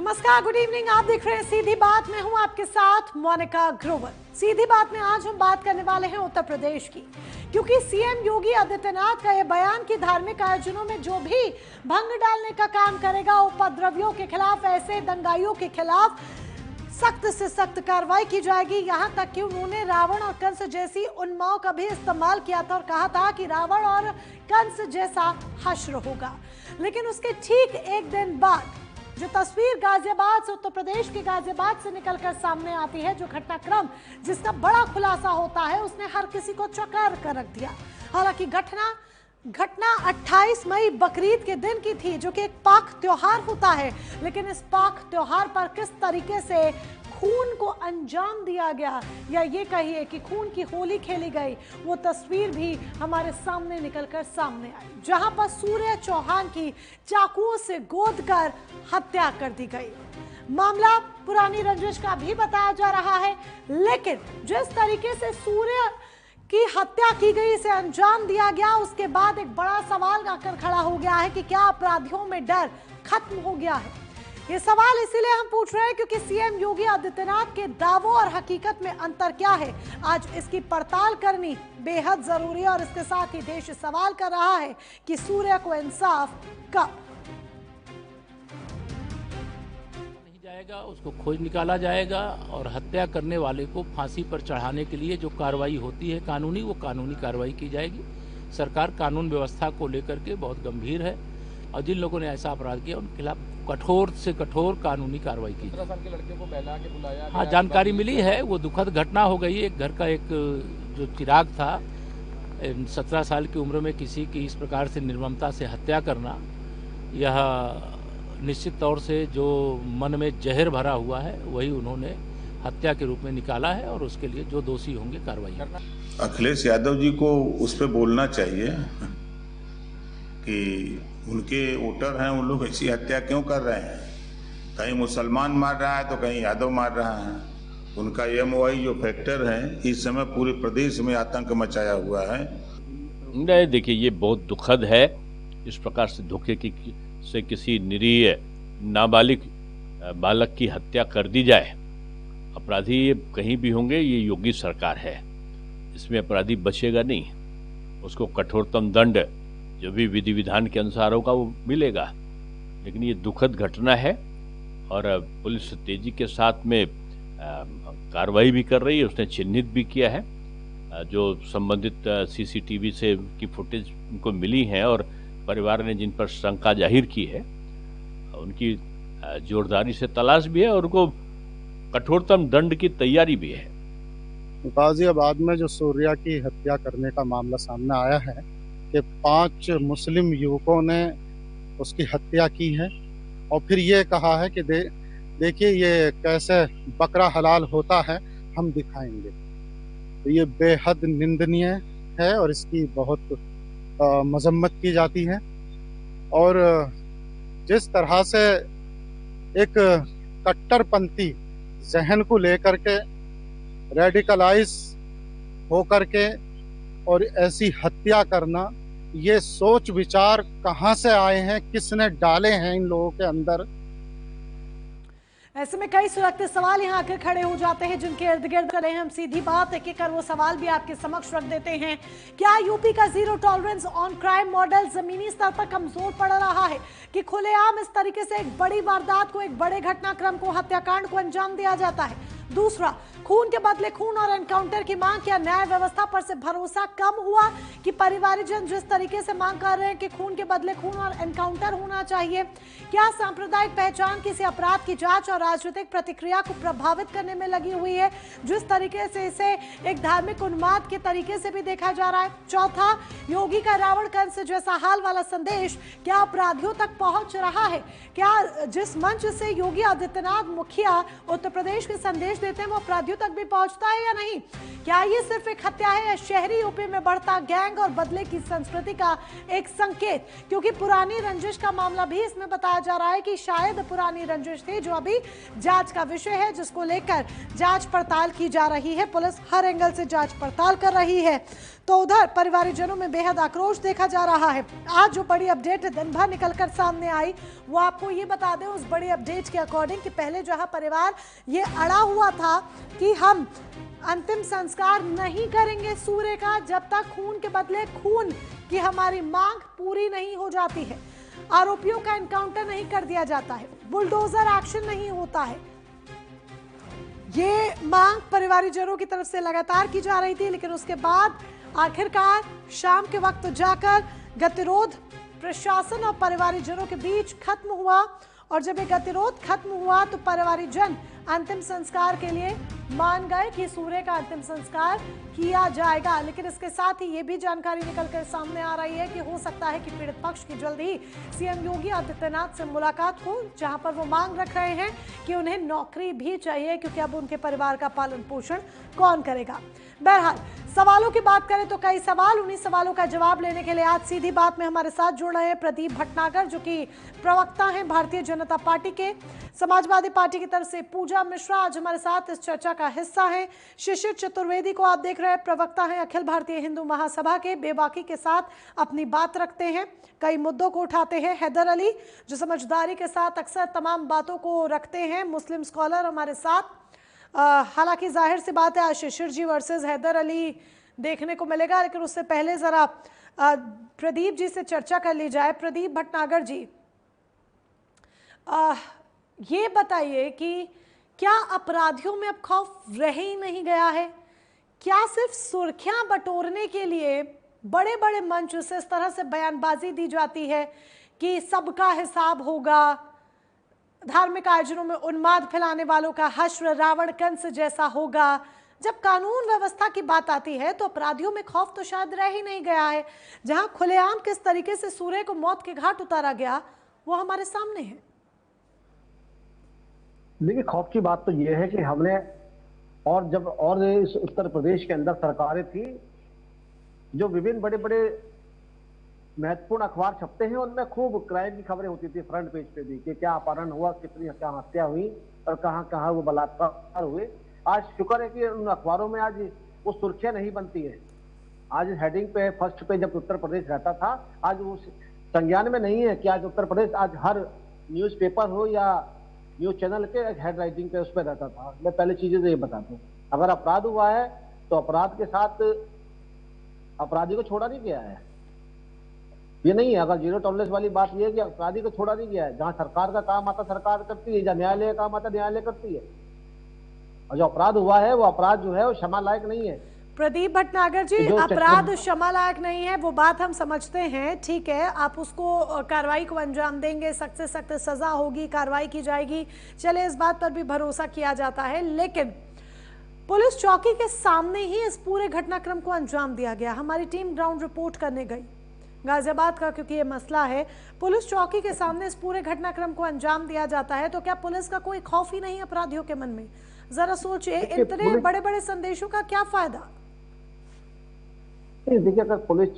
नमस्कार, good evening. आप देख रहे हैं सीधी बात। में हूं आपके साथ मोनिका ग्रोवर। सीधी बात में आज हम बात करने वाले हैं उत्तर प्रदेश की, क्योंकि सीएम योगी आदित्यनाथ का यह बयान कि धार्मिक आयोजनों में जो भी भंग डालने का काम करेगा, उपद्रवियों के खिलाफ, ऐसे दंगाइयों के खिलाफ सख्त से सख्त कार्रवाई की जाएगी। यहां तक कि उन्होंने रावण और कंस जैसी उन्माओं का भी इस्तेमाल किया था और कहा था कि रावण और कंस जैसा हश्र होगा। लेकिन उसके ठीक एक दिन बाद जो तस्वीर गाजियाबाद से, उत्तर प्रदेश के गाजियाबाद से निकलकर सामने आती है, जो घटनाक्रम जिसका बड़ा खुलासा होता है, उसने हर किसी को चौंका कर रख दिया। हालांकि घटना 28 मई बकरीद के दिन की थी, जो कि एक पाक त्योहार होता है। लेकिन इस पाक त्योहार पर किस तरीके से खून को अंजाम दिया गया, या ये कहिए कि खून की होली खेली गई, वो तस्वीर भी हमारे सामने निकलकर सामने आई, जहां पर सूर्य चौहान की चाकुओं से गोदकर हत्या कर दी गई। मामला पुरानी रंजिश का भी बताया जा रहा है, लेकिन जिस तरीके से सूर्य की हत्या की गई, इसे अंजाम दिया गया, उसके बाद एक बड़ा सवाल आकर खड़ा हो गया है कि क्या अपराधियों में डर खत्म हो गया है। ये सवाल इसीलिए हम पूछ रहे हैं क्योंकि सीएम योगी आदित्यनाथ के दावों और हकीकत में अंतर क्या है, आज इसकी पड़ताल करनी बेहद जरूरी है। और इसके साथ ही देश सवाल कर रहा है कि सूर्य को इंसाफ कब जाएगा, उसको खोज निकाला जाएगा और हत्या करने वाले को फांसी पर चढ़ाने के लिए जो कार्रवाई होती है कानूनी, वो कानूनी कार्रवाई की जाएगी। सरकार कानून व्यवस्था को लेकर के बहुत गंभीर है और जिन लोगों ने ऐसा अपराध किया उनके खिलाफ कठोर से कठोर कानूनी कार्रवाई की। 17 साल के लड़के को बहला के बुलाया। हाँ, जानकारी मिली है। वो दुखद घटना हो गई। एक घर का एक जो चिराग था, 17 साल की उम्र में किसी की इस प्रकार से निर्ममता से हत्या करना, यह निश्चित तौर से जो मन में जहर भरा हुआ है वही उन्होंने हत्या के रूप में निकाला है और उसके लिए जो दोषी होंगे कार्रवाई करना। अखिलेश यादव जी को उस पर बोलना चाहिए कि उनके वोटर हैं, उन लोग ऐसी हत्या क्यों कर रहे हैं। कहीं मुसलमान मार रहा है तो कहीं यादव मार रहा है। उनका MOI जो फैक्टर है, इस समय पूरे प्रदेश में आतंक मचाया हुआ है। नहीं, देखिए, ये बहुत दुखद है। इस प्रकार से धोखे से किसी निरीह नाबालिग बालक की हत्या कर दी जाए। अपराधी कहीं भी होंगे, ये योगी सरकार है, इसमें अपराधी बचेगा नहीं। उसको कठोरतम दंड जो भी विधि विधान के अनुसार होगा वो मिलेगा। लेकिन ये दुखद घटना है और पुलिस तेजी के साथ में कार्रवाई भी कर रही है। उसने चिन्हित भी किया है जो संबंधित CCTV से की फुटेज उनको मिली हैं और परिवार ने जिन पर शंका जाहिर की है उनकी जोरदारी से तलाश भी है और उनको कठोरतम दंड की तैयारी भी है। गाजियाबाद में जो सूर्या की हत्या करने का मामला सामने आया है कि 5 मुस्लिम युवकों ने उसकी हत्या की है और फिर ये कहा है कि देखिए ये कैसे बकरा हलाल होता है, हम दिखाएंगे। तो ये बेहद निंदनीय है और इसकी बहुत मजम्मत की जाती है। और जिस तरह से एक कट्टरपंथी जहन को लेकर के रेडिकलाइज होकर के और ऐसी हत्या करना, ये सोच विचार कहाँ से आए हैं, किसने डाले हैं इन लोगों के अंदर। ऐसे में कई सुलगते सवाल यहाँ आकर खड़े हो जाते हैं, जिनके इर्द गिर्द करें हम सीधी बात एक एक कर वो सवाल भी आपके समक्ष रख देते हैं। क्या यूपी का zero tolerance on crime model जमीनी स्तर पर कमजोर पड़ रहा है कि खुलेआम इस तरीके से एक बड़ी वारदात को, एक बड़े घटनाक्रम को, हत्याकांड को अंजाम दिया जाता है। दूसरा, खून के बदले खून और एनकाउंटर की मांग, क्या न्याय व्यवस्था पर से भरोसा कम हुआ कि परिवारजन जिस तरीके से मांग कर रहे हैं कि खून के बदले खून और एनकाउंटर होना चाहिए। क्या सांप्रदायिक पहचान किसी अपराध की जांच और राजनीतिक प्रतिक्रिया को प्रभावित करने में लगी हुई है, जिस तरीके से इसे एक धार्मिक उन्माद के तरीके से भी देखा जा रहा है। चौथा, योगी का रावण कंस जैसा हाल वाला संदेश क्या अपराधियों तक पहुंच रहा है। क्या जिस मंच से योगी आदित्यनाथ मुखिया उत्तर प्रदेश के संदेश देते हैं वो अपराधियों तक भी पहुंचता है या नहीं। क्या ये सिर्फ एक हत्या है या शहरी यूपी में बढ़ता गैंग और बदले की संस्कृति का एक संकेत, क्योंकि पुरानी रंजिश का मामला भी इसमें बताया जा रहा है कि शायद पुरानी रंजिश थी, जो अभी जांच का विषय है, जिसको लेकर जांच पड़ताल की जा रही है। पुलिस हर एंगल से जांच पड़ताल कर रही है। तो उधर परिवारजनों में बेहद आक्रोश देखा जा रहा है। आज जो बड़ी अपडेट दिन भर निकलकर सामने आई वो आपको ये बता दें, उस बड़ी अपडेट के अकॉर्डिंग कि पहले जो है परिवार ये अड़ा हुआ था कि हम अंतिम संस्कार नहीं करेंगे सूर्य का जब तक खून के बदले खून की हमारी मांग पूरी नहीं हो जाती है, आरोपियों का एनकाउंटर नहीं कर दिया जाता है, बुलडोजर एक्शन नहीं होता है। ये मांग परिवारजनों की तरफ से लगातार की जा रही थी, लेकिन उसके बाद आखिरकार शाम के वक्त जाकर गतिरोध प्रशासन और परिवारजनों के बीच खत्म हुआ और जब ये गतिरोध खत्म हुआ तो परिवारजन अंतिम संस्कार के लिए मान गए कि सूर्य का अंतिम संस्कार किया जाएगा। लेकिन इसके साथ ही ये भी जानकारी निकलकर सामने आ रही है कि हो सकता है कि पीड़ित पक्ष की जल्द ही सीएम योगी आदित्यनाथ से मुलाकात हो, जहां पर वो मांग रख रहे हैं कि उन्हें नौकरी भी चाहिए, क्योंकि अब उनके परिवार का पालन पोषण कौन करेगा। बहरहाल सवालों की बात करें तो कई सवाल, उन्हीं सवालों का जवाब लेने के लिए आज सीधी बात में हमारे साथ जुड़ रहे हैं प्रदीप भटनागर, जो कि प्रवक्ता हैं भारतीय जनता पार्टी के। समाजवादी पार्टी की तरफ से पूजा मिश्रा आज हमारे साथ इस चर्चा का हिस्सा है। शिशिर चतुर्वेदी को आप देख रहे हैं, प्रवक्ता हैं अखिल भारतीय हिंदू महासभा के, बेबाकी के साथ अपनी बात रखते हैं, कई मुद्दों को उठाते हैं। हैदर अली जो समझदारी के साथ अक्सर तमाम बातों को रखते हैं, मुस्लिम स्कॉलर हमारे साथ। हालांकि जाहिर सी बात है आज शिशिर जी वर्सेस हैदर अली देखने को मिलेगा, लेकिन उससे पहले जरा प्रदीप जी से चर्चा कर ली जाए। प्रदीप भटनागर जी, ये बताइए कि क्या अपराधियों में अब खौफ रह ही नहीं गया है? क्या सिर्फ सुर्खियां बटोरने के लिए बड़े बड़े मंच से इस तरह से बयानबाजी दी जाती है कि सबका हिसाब होगा, धार्मिक आयोजनों में उन्माद फैलाने वालों का हश्र रावण कंस जैसा होगा? जब कानून व्यवस्था की बात आती है तो अपराधियों में खौफ तो शायद रह ही नहीं गया है। जहां खुलेआम किस तरीके से सूर्य को मौत के घाट उतारा गया वो हमारे सामने है। देखिए, खौफ की बात तो ये है कि हमने और इस उत्तर प्रदेश के अंदर सरकारें थी जो विभिन्न बड़े बड़े महत्वपूर्ण अखबार छपते हैं, उनमें खूब क्राइम की खबरें होती थी फ्रंट पेज पे भी कि क्या अपहरण हुआ, कितनी क्या हत्या हुई और कहाँ कहाँ वो बलात्कार हुए। आज शुक्र है कि उन अखबारों में आज वो सुर्खियां नहीं बनती है। आज हेडिंग पे फर्स्ट पे जब उत्तर प्रदेश रहता था, आज वो संज्ञान में नहीं है कि आज उत्तर प्रदेश आज हर न्यूज़पेपर हो या न्यूज चैनल के हेड राइटिंग पे उस पर रहता था। मैं पहले चीजें तो ये बता दूं, अगर अपराध हुआ है तो अपराध के साथ अपराधी को छोड़ा नहीं गया है, ये नहीं है। अगर जीरो टॉलरेंस वाली बात ये है कि अपराधी को छोड़ा नहीं गया है, जहां सरकार का काम आता सरकार करती है, जहां न्यायालय का काम आता न्यायालय करती है, और जो अपराध हुआ है वो अपराध जो है वो क्षमा लायक नहीं है। प्रदीप भटनागर जी, अपराध क्षमा लायक नहीं है वो बात हम समझते हैं, ठीक है, आप उसको कार्रवाई को अंजाम देंगे, सख्त से सख्त सजा होगी, कार्रवाई की जाएगी, चले इस बात पर भी भरोसा किया जाता है। लेकिन पुलिस चौकी के सामने ही इस पूरे घटनाक्रम को अंजाम दिया गया। हमारी टीम ग्राउंड रिपोर्ट करने गई गाजियाबाद का, क्योंकि ये मसला है, पुलिस चौकी के सामने इस पूरे घटनाक्रम को अंजाम दिया जाता है, तो क्या पुलिस का कोई खौफ ही नहीं अपराधियों के मन में? जरा सोचिए, इतने बड़े बड़े संदेशों का क्या फायदा? देखिए,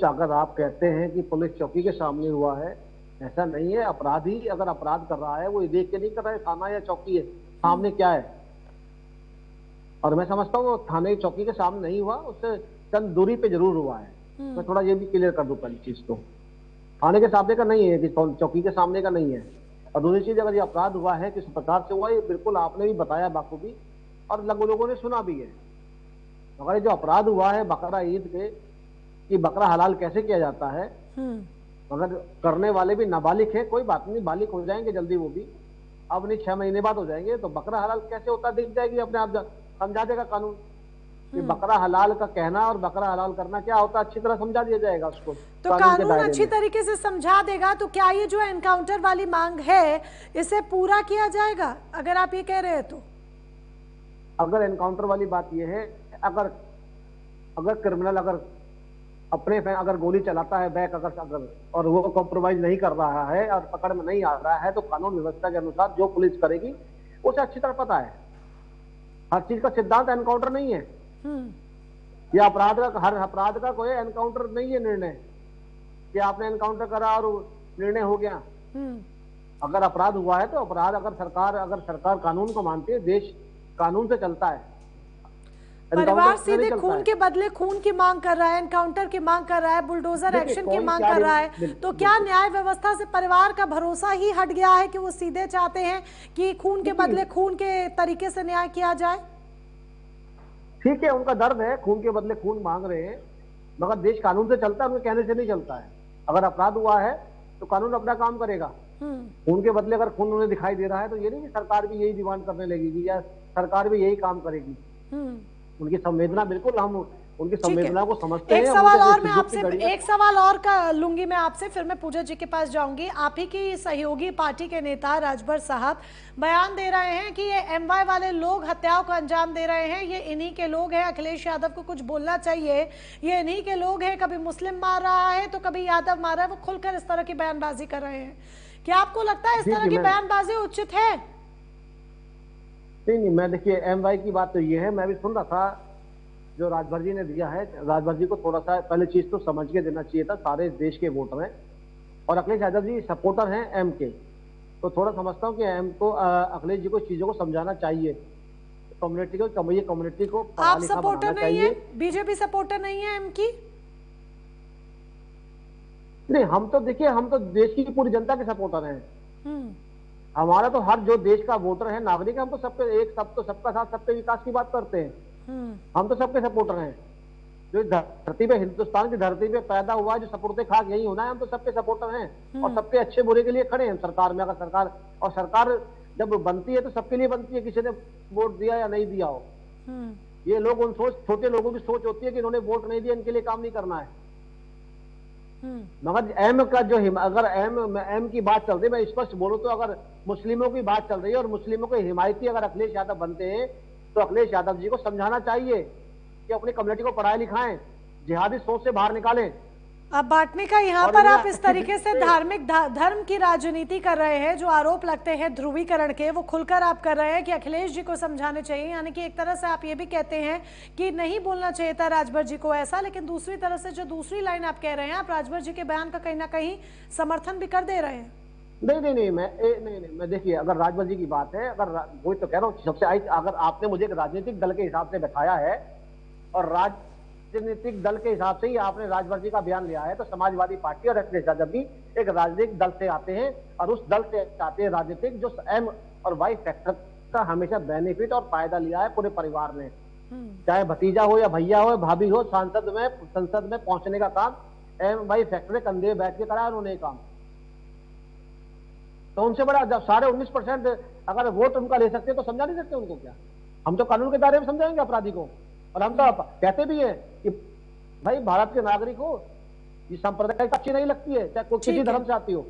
अगर आप कहते हैं कि पुलिस चौकी के सामने हुआ है, ऐसा नहीं है। अपराधी अगर अपराध कर रहा है वो ये देख के नहीं कर रहा है थाना या चौकी है सामने क्या है, और मैं समझता हूँ थाने चौकी के सामने नहीं हुआ, उससे चंद दूरी पे जरूर हुआ है। मैं थोड़ा ये भी क्लियर कर दूं पहली चीज तो, थाने के सामने का नहीं है कि चौकी के सामने का नहीं है। और दूसरी चीज, अगर ये अपराध हुआ है किस प्रकार से हुआ, ये बिल्कुल आपने भी बताया बाखूबी और लोगों ने सुना भी है। अगर जो अपराध हुआ है बकरा ईद पे कि बकरा हलाल कैसे किया जाता है, अगर करने वाले भी नाबालिग हैं, कोई बात नहीं, बालिग हो जाएंगे जल्दी वो भी, अब नहीं 6 महीने बाद हो जाएंगे, तो बकरा हलाल कैसे होता दिख जाएगी, अपने आप समझा देगा कानून कि बकरा हलाल का कहना और बकरा हलाल करना क्या होता है, अच्छी तरह समझा दिया जाएगा उसको। तो कानून अच्छी तरीके से समझा देगा तो क्या ये जो एनकाउंटर वाली मांग है इसे पूरा किया जाएगा, अगर आप ये कह रहे हैं तो? अगर एनकाउंटर वाली बात ये है, अगर क्रिमिनल अपने अगर गोली चलाता है बैक अगर और वो कॉम्प्रोमाइज नहीं कर रहा है और पकड़ में नहीं आ रहा है, तो कानून व्यवस्था के अनुसार जो पुलिस करेगी उसे अच्छी तरह पता है। हर चीज का सिद्धांत एनकाउंटर नहीं है, या हर अपराध का कोई एनकाउंटर नहीं है निर्णय कि आपने एनकाउंटर करा और निर्णय हो गया। अगर अपराध हुआ है तो अपराध अगर सरकार कानून को मानती है, देश कानून से चलता है। परिवार एनकाउंटर नहीं सीधे चलता खून है। के बदले खून की मांग कर रहा है, एनकाउंटर की मांग कर रहा है, बुलडोजर देखिए, एक्शन की कोई मांग क्या कर रहा है। बिल्कुल, तो क्या न्याय व्यवस्था से परिवार का भरोसा ही हट गया है कि वो सीधे चाहते हैं कि खून के बदले खून के तरीके से न्याय किया जाए? ठीक है, उनका दर्द है, खून के बदले खून मांग रहे हैं, मगर देश कानून से चलता है, उनके कहने से नहीं चलता है। अगर अपराध हुआ है तो कानून अपना काम करेगा। खून के बदले अगर खून उन्हें दिखाई दे रहा है तो ये नहीं कि सरकार भी यही डिमांड करने लगेगी या सरकार भी यही काम करेगी। उनकी संवेदना, बिल्कुल हम उनकी संवेदना को समझते हैं। एक हम सवाल उनके और मैं दुख आपसे की घड़ी में- एक सवाल और का लूंगी मैं आपसे, फिर मैं पूजा जी के पास जाऊंगी। आप ही की सहयोगी पार्टी के नेता राजभर साहब बयान दे रहे हैं कि ये एमवाई वाले लोग हत्याओं को अंजाम दे रहे हैं, ये इन्हीं के लोग हैं, अखिलेश यादव को कुछ बोलना चाहिए, ये इन्हीं के लोग हैं, कभी मुस्लिम मार रहा है तो कभी यादव मार रहा है। वो खुलकर इस तरह की बयानबाजी कर रहे हैं। क्या आपको लगता है इस तरह की बयानबाजी उचित है? नहीं, मैं देखिए, एमवाई की बात तो ये है, मैं भी सुन रहा था जो राजभर जी ने दिया है। राजभर जी को थोड़ा सा पहले चीज तो समझ के देना चाहिए था, सारे देश के वोटर हैं और अखिलेश यादव जी सपोर्टर हैं एम के, तो थोड़ा समझता हूँ कि एम को अखिलेश जी को चीजों को समझाना चाहिए, कम्युनिटी को, ये कम्युनिटी को पढ़ा आप लिखा सपोर्टर बनाना नहीं है, चाहिए। बीजेपी सपोर्टर नहीं है एम की? नहीं, हम तो देखिए, हम तो देश की पूरी जनता के सपोर्टर हैं। हमारा तो हर जो देश का वोटर है, नागरिक है, हम तो सबके एक सब तो सबका साथ सबके विकास की बात करते हैं। हम तो सबके सपोर्टर हैं। जो धरती पे, हिंदुस्तान की धरती पे पैदा हुआ है, जो सपुर्दे खाक यही होना है, हम तो सबके सपोर्टर हैं और सबके अच्छे बुरे के लिए खड़े हैं सरकार में। अगर सरकार, और सरकार जब बनती है तो सबके लिए बनती है, किसी ने वोट दिया या नहीं दिया हो। ये लोग उन छोटे लोगों की सोच होती है कि इन्होंने वोट नहीं दिया, इनके लिए काम नहीं करना है। मगर एम का जो अगर एम की बात चल रही है, मैं स्पष्ट बोलूं तो अगर मुस्लिमों की बात चल रही है और मुस्लिमों के हिमायती अगर अखिलेश यादव बनते हैं तो अखिलेश यादव जी को समझाना चाहिए कि अपनी कम्युनिटी को पढ़ाए लिखाएं, जिहादी सोच से बाहर निकालें। अब बांटने का यहाँ पर आप इस तरीके से धार्मिक धर्म की राजनीति कर रहे हैं, जो आरोप लगते हैं ध्रुवीकरण के, वो खुलकर आप कर रहे हैं कि अखिलेश जी को समझाने चाहिए। यानी कि एक तरह से आप ये भी कहते हैं कि नहीं बोलना चाहिए था राजभर जी को ऐसा, लेकिन दूसरी तरह से जो दूसरी लाइन आप कह रहे हैं, आप राजभर जी के बयान का कहीं ना कहीं समर्थन भी कर दे रहे हैं। नहीं, मैं देखिए, अगर राजभर जी की बात है, अगर वही तो कह रहा हूँ, सबसे अगर आपने मुझे एक राजनीतिक दल के हिसाब से बैठाया है और राजनीतिक दल के हिसाब से ही आपने राजभर जी का बयान लिया है, तो समाजवादी पार्टी और अखिलेश यादव भी एक राजनीतिक दल से आते हैं और उस दल से आते हैं राजनीतिक, जो एम और वाई फैक्टर का हमेशा बेनिफिट और फायदा लिया है पूरे परिवार ने, चाहे भतीजा हो या भैया हो, भाभी हो, संसद में पहुंचने का काम एम वाई फैक्टर के कंधे बैठ के कराया उन्होंने काम। तो उनसे बड़ा, जब साढ़े 19% अगर वोट उनका ले सकते तो समझा नहीं सकते उनको क्या? हम तो कानून के दायरे में समझाएंगे अपराधी को, और हम तो कहते भी हैं कि भाई भारत के नागरिक हो, ये सांप्रदायिक अच्छी नहीं लगती है, चाहे कोई किसी धर्म से आती हो।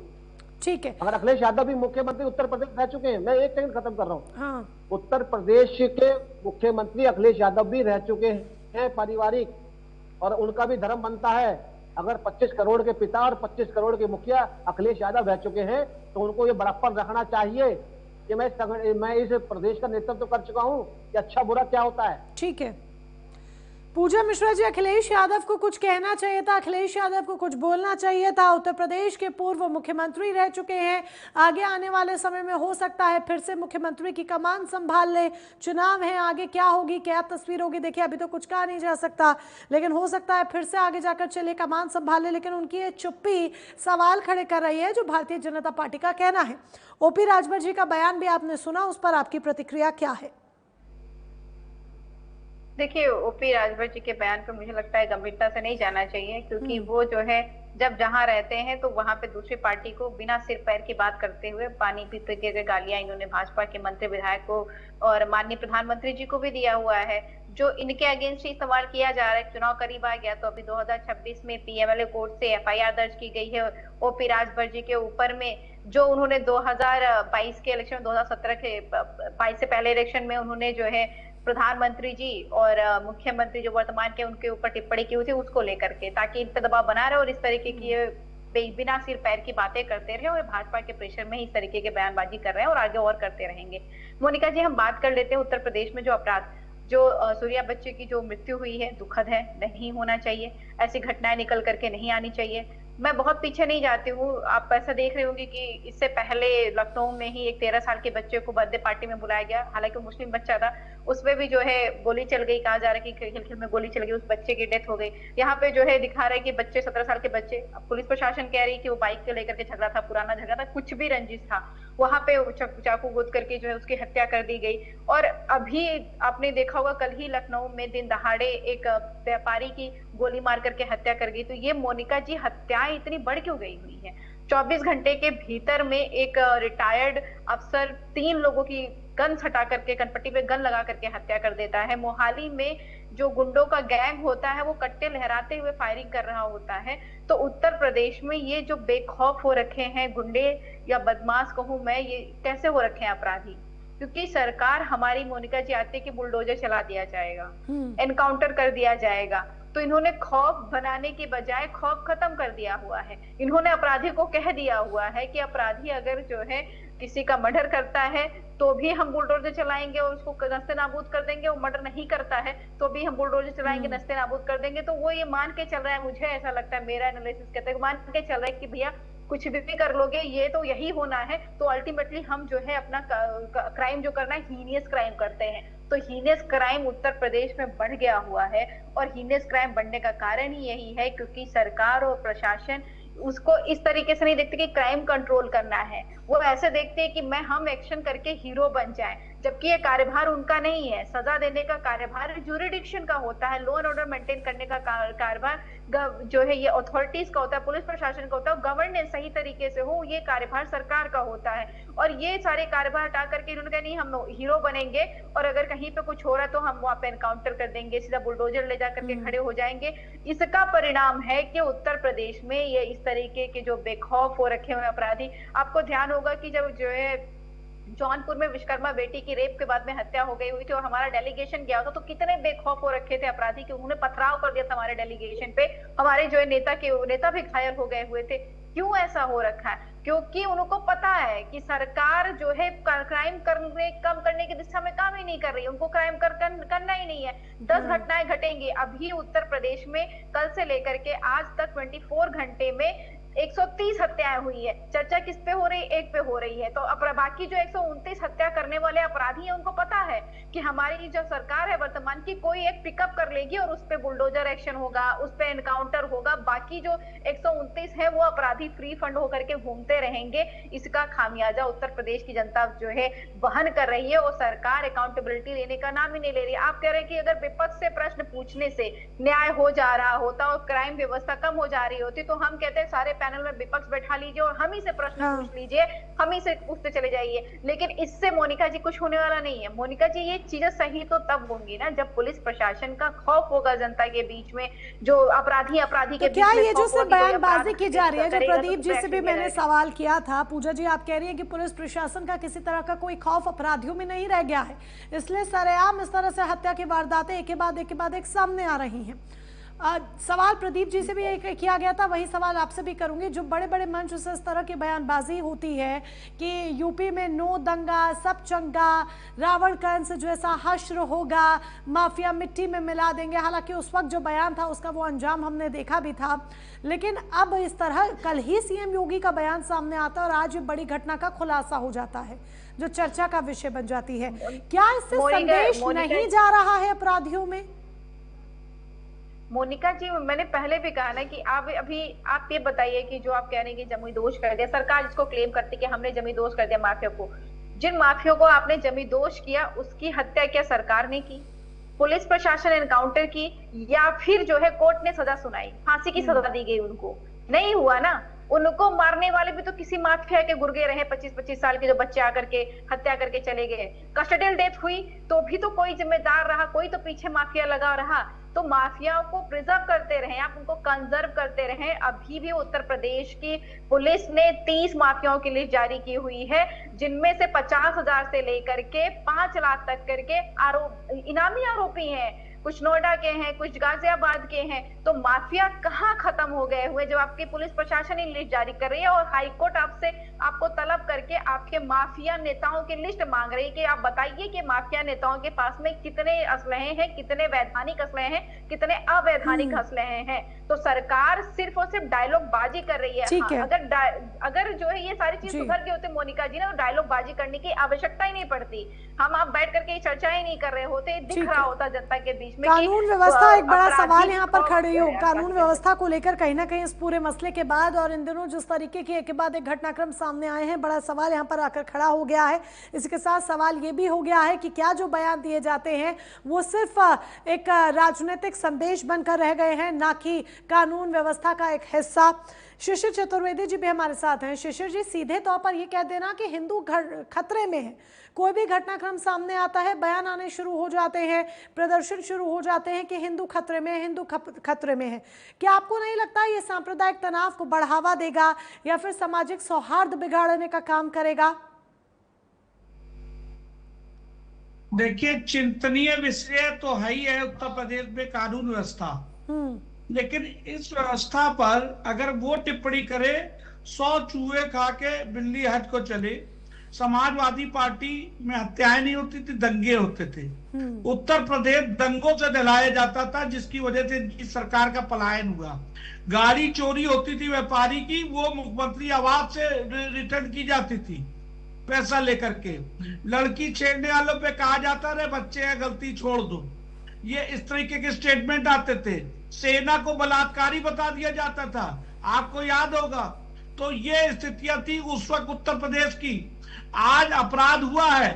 ठीक है। अगर अखिलेश यादव भी मुख्यमंत्री उत्तर प्रदेश रह चुके हैं, मैं एक सेकंड खत्म कर रहा हूँ। हाँ। उत्तर प्रदेश के मुख्यमंत्री अखिलेश यादव भी रह चुके हैं पारिवारिक, और उनका भी धर्म बनता है। अगर 25 करोड़ के पिता और 25 करोड़ के मुखिया अखिलेश यादव रह चुके हैं तो उनको ये बड़प्पन रखना चाहिए कि मैं इस प्रदेश का नेतृत्व कर चुका हूं कि अच्छा बुरा क्या होता है। ठीक है पूजा मिश्रा जी, अखिलेश यादव को कुछ कहना चाहिए था, अखिलेश यादव को कुछ बोलना चाहिए था। उत्तर प्रदेश के पूर्व मुख्यमंत्री रह चुके हैं, आगे आने वाले समय में हो सकता है फिर से मुख्यमंत्री की कमान संभाल ले। चुनाव है, आगे क्या होगी, क्या तस्वीर होगी, देखिए अभी तो कुछ कहा नहीं जा सकता, लेकिन हो सकता है फिर से आगे जाकर चले, कमान संभाल ले। लेकिन उनकी ये चुप्पी सवाल खड़े कर रही है जो भारतीय जनता पार्टी का कहना है। ओपी राजभर जी का बयान भी आपने सुना, उस पर आपकी प्रतिक्रिया क्या है? देखिए, ओपी राजभर जी के बयान पर मुझे लगता है गंभीरता से नहीं जाना चाहिए, क्योंकि वो जो है जब जहां रहते हैं तो वहां पे दूसरी पार्टी को बिना सिर पैर की बात करते हुए पानी पी पी के गालियां इन्होंने भाजपा के मंत्री विधायक को और माननीय प्रधानमंत्री जी को भी दिया हुआ है। जो इनके अगेंस्ट ही सवाल किया जा रहा है, चुनाव करीब आ गया तो अभी 2026 में पीएमएलए कोर्ट से एफआईआर दर्ज की गई है ओपी राजभर जी के ऊपर में, जो उन्होंने 2022 के इलेक्शन, 2017 के 22 से पहले इलेक्शन में उन्होंने जो है प्रधानमंत्री जी और मुख्यमंत्री जो वर्तमान के उनके ऊपर टिप्पणी की हुई थी उसको लेकर के, ताकि इन पे दबाव बना रहे और इस तरीके की बिना सिर पैर की बातें करते रहे और भाजपा के प्रेशर में ही इस तरीके के बयानबाजी कर रहे हैं और आगे और करते रहेंगे। मोनिका जी, हम बात कर लेते हैं उत्तर प्रदेश में जो अपराध, जो सूर्या बच्चे की जो मृत्यु हुई है, दुखद है, नहीं होना चाहिए, ऐसी घटनाएं निकल करके नहीं आनी चाहिए। मैं बहुत पीछे नहीं जाती हूँ, आप ऐसा देख रहे होंगे कि इससे पहले लखनऊ में ही एक 13 साल के बच्चे को बर्थडे पार्टी में बुलाया गया, हालांकि मुस्लिम बच्चा था, उसमें भी जो है गोली चल गई, कहा जा रहा है कि खेल में गोली चल गई, उस बच्चे की डेथ हो गई। यहाँ पे जो है दिखा रहा है कि बच्चे 17 साल के बच्चे, अब पुलिस प्रशासन कह रही है कि वो बाइक को लेकर के झगड़ा था, पुराना झगड़ा था, कुछ भी रंजिश था, वहां पे चाकू गोद करके जो है उसकी हत्या कर दी गई। और अभी आपने देखा होगा कल ही लखनऊ में दिन दहाड़े एक व्यापारी की गोली मार करके हत्या कर गई। तो ये मोनिका जी हत्याएं इतनी बढ़ क्यों गई हुई है? 24 घंटे के भीतर में एक रिटायर्ड अफसर 3 लोगों की गन हटा करके, कनपट्टी पे गन लगा करके हत्या कर देता है। मोहाली में जो गुंडों का गैंग होता है वो कट्टे लहराते हुए फायरिंग कर रहा होता है। तो उत्तर प्रदेश में ये जो बेखौफ हो रखे हैं गुंडे या बदमाश कहूं मैं, ये कैसे हो रखे हैं अपराधी? क्योंकि सरकार हमारी मोनिका जी आते कि बुलडोजर चला दिया जाएगा, एनकाउंटर कर दिया जाएगा। तो इन्होंने खौफ बनाने के बजाय खौफ खत्म कर दिया हुआ है। इन्होंने अपराधी को कह दिया हुआ है कि अपराधी अगर जो है किसी का मर्डर करता है तो भी हम बुलडोजर चलाएंगे और उसको नस्ते नाबूद कर देंगे, वो मर्डर नहीं करता है तो भी हम बुलडोजर चलाएंगे, नस्ते नाबूद कर देंगे। तो वो ये मान के चल रहा है, मुझे ऐसा लगता है, मेरा एनालिसिस कहता है मान के चल रहा है कि भैया कुछ भी कर लोगे, ये तो यही होना है। तो अल्टीमेटली हम जो है अपना क्राइम जो करना है, हीनियस क्राइम करते हैं। तो हीनियस क्राइम उत्तर प्रदेश में बढ़ गया हुआ है और हीनियस क्राइम बढ़ने का कारण ही यही है क्योंकि सरकार और प्रशासन उसको इस तरीके से नहीं देखते कि क्राइम कंट्रोल करना है, वो ऐसे देखते हैं कि हम एक्शन करके हीरो बन जाएं, जबकि ये कार्यभार उनका नहीं है। सजा देने का कार्यभार ज्यूरिडिक्शन का होता है, लॉ एंड ऑर्डर मेंटेन करने का कार्यभार जो है ये अथॉरिटीज का होता है, पुलिस प्रशासन का होता है। गवर्नेंस सही तरीके से हो ये कार्यभार सरकार का होता है। और ये सारे कार्यभार हटा करके इन्होंने कहा नहीं हम हीरो बनेंगे और अगर कहीं पे कुछ हो रहा है तो हम वहां पे एनकाउंटर कर देंगे, सीधा बुलडोजर ले जा करके खड़े हो जाएंगे। इसका परिणाम है कि उत्तर प्रदेश में ये इस तरीके के जो बेखौफ हो रखे हुए अपराधी, आपको ध्यान होगा कि जब जो है जौनपुर में विश्वकर्मा बेटी की रेप के बाद में हत्या हो गई हुई थी और हमारा डेलीगेशन गया था तो कितने बेखौफ हो रखे थे अपराधी कि उन्होंने पथराव कर दिया था हमारे डेलीगेशन पे, हमारे जो है नेता भी घायल हो गए हुए थे। क्यों ऐसा हो रखा है? क्योंकि उनको पता है कि सरकार जो है क्राइम कम करने की दिशा में काम ही नहीं कर रही है, उनको क्राइम करना ही नहीं है। 10 घटनाएं घटेंगी अभी उत्तर प्रदेश में, कल से लेकर के आज तक 24 घंटे में 130 हत्याएं हुई है। चर्चा किस पे हो रही? एक पे हो रही है। तो अब बाकी जो 129 हत्या करने वाले अपराधी हैं उनको पता है कि हमारी जो सरकार है वर्तमान की कोई एक पिकअप कर लेगी और उस पे बुलडोजर एक्शन होगा, उस पे एनकाउंटर होगा, बाकी जो 129 है वो अपराधी फ्री फंड होकर के घूमते रहेंगे। इसका खामियाजा उत्तर प्रदेश की जनता जो है वहन कर रही है और सरकार अकाउंटेबिलिटी लेने का नाम ही नहीं ले रही। आप कह रहे हैं कि अगर विपक्ष से प्रश्न पूछने से न्याय हो जा रहा होता और क्राइम व्यवस्था कम हो जा रही होती तो हम कहते हैं सारे पैनल में विपक्ष बैठा लीजिए और हम ही से प्रश्न पूछ लीजिए, हम ही से पूछते चले जाइए। लेकिन इससे मोनिका जी कुछ होने वाला नहीं है। मोनिका जी ये चीजें सही तो तब होंगी ना जब पुलिस प्रशासन का खौफ होगा जनता के बीच में, जो अपराधी के तो क्या ये जो सिर्फ बयानबाजी की जा रही है, जो प्रदीप जी से भी मैंने सवाल किया था, पूजा जी आप कह रही है कि पुलिस प्रशासन का किसी तरह का कोई खौफ अपराधियों में नहीं रह गया है, इसलिए सरेआम इस तरह से हत्या की वारदातें एक के बाद एक सामने आ रही हैं। सवाल प्रदीप जी से भी एक किया गया था, वही सवाल आपसे भी करूंगी। जो बड़े बड़े मंच से इस तरह की बयानबाजी होती है कि यूपी में नो दंगा सब चंगा, रावण कंस जैसा हश्र होगा, माफिया मिट्टी में मिला देंगे, हालांकि उस वक्त जो बयान था उसका वो अंजाम हमने देखा भी था। लेकिन अब इस तरह कल ही सीएम योगी का बयान सामने आता है और आज बड़ी घटना का खुलासा हो जाता है जो चर्चा का विषय बन जाती है। क्या इससे संदेश नहीं जा रहा है अपराधियों में? मोनिका जी मैंने पहले भी कहा ना कि अभी आप ये बताइए कि जो आप कह रहे हैं कि जमी दोष कर दिया, सरकार जिसको क्लेम करती है कि हमने जमी दोष कर दिया माफिया को, जिन माफियों को आपने जमी दोष किया उसकी हत्या क्या सरकार ने की, पुलिस प्रशासन एनकाउंटर की, या फिर जो है कोर्ट ने सजा सुनाई, फांसी की सजा दी गई? उनको नहीं हुआ ना। उनको मारने वाले भी तो किसी माफिया के गुर्गे रहे, 25-25 साल के जो बच्चे आकर के हत्या करके चले गए। कस्टडियल डेथ हुई तो भी तो कोई जिम्मेदार रहा, कोई तो पीछे माफिया लगा रहा। तो माफियाओं को प्रिजर्व करते रहे, आप उनको कंजर्व करते रहे। अभी भी उत्तर प्रदेश की पुलिस ने 30 माफियाओं की लिस्ट जारी की हुई है, जिनमें से 50,000 से लेकर के 5 लाख तक करके इनामी आरोपी हैं। कुछ नोएडा के हैं, कुछ गाजियाबाद के हैं। तो माफिया कहाँ खत्म हो गए हुए जब आपकी पुलिस प्रशासन ही लिस्ट जारी कर रही है और हाईकोर्ट आपसे आपको तलब करके आपके माफिया नेताओं की लिस्ट मांग रही है कि आप बताइए कि माफिया नेताओं के पास में कितने असलहे हैं, कितने वैधानिक असलहे हैं, कितने अवैधानिक असलहे हैं। तो सरकार सिर्फ और सिर्फ डायलॉग बाजी कर रही है। अगर जो है ये सारी चीज सुधर के होते मोनिका जी ना, तो डायलॉग बाजी करने की आवश्यकता ही नहीं पड़ती। हम आप बैठ करके चर्चा ही नहीं कर रहे होते, दिख रहा होता जनता के बीच में। कानून व्यवस्था एक बड़ा सवाल यहाँ पर खड़े हो, कानून व्यवस्था को लेकर कहीं ना कहीं इस पूरे मसले के बाद और इन दिनों जिस तरीके के एक के बाद एक घटनाक्रम सामने आए हैं, बड़ा सवाल यहाँ पर आकर खड़ा हो गया है। इसके साथ सवाल ये भी हो गया है कि क्या जो बयान दिए जाते हैं वो सिर्फ एक राजनीतिक संदेश बनकर रह गए हैं, ना कि कानून व्यवस्था का एक हिस्सा। शिशिर चतुर्वेदी जी भी हमारे साथ हैं। शिशिर जी, सीधे तौर पर ये कह देना कि हिंदू खतरे में है, कोई भी घटनाक्रम सामने आता है, बयान आने शुरू हो जाते हैं, प्रदर्शन शुरू हो जाते हैं कि हिंदू खतरे में है, हिंदू खतरे में है। क्या आपको नहीं लगता ये सांप्रदायिक तनाव को बढ़ावा देगा या फिर सामाजिक सौहार्द बिगाड़ने का काम करेगा? देखिए, चिंतनीय विषय तो है ही है उत्तर प्रदेश में कानून व्यवस्था, लेकिन इस व्यवस्था पर अगर वो टिप्पणी करे 100 चूहे खा के बिल्ली हज को चले। समाजवादी पार्टी में हत्याएं नहीं होती थी, दंगे होते थे। उत्तर प्रदेश दंगों से दहलाया जाता था, जिसकी वजह से इनकी सरकार का पलायन हुआ। गाड़ी चोरी होती थी व्यापारी की, वो मुख्यमंत्री आवास से रिटर्न की जाती थी पैसा लेकर के। लड़की छेड़ने वालों पे कहा जाता रहे बच्चे हैं गलती छोड़ दो, ये इस तरीके के स्टेटमेंट आते थे। सेना को बलात्कारी बता दिया जाता था, आपको याद होगा। तो ये स्थितियां थी उस वक्त उत्तर प्रदेश की। आज अपराध हुआ है,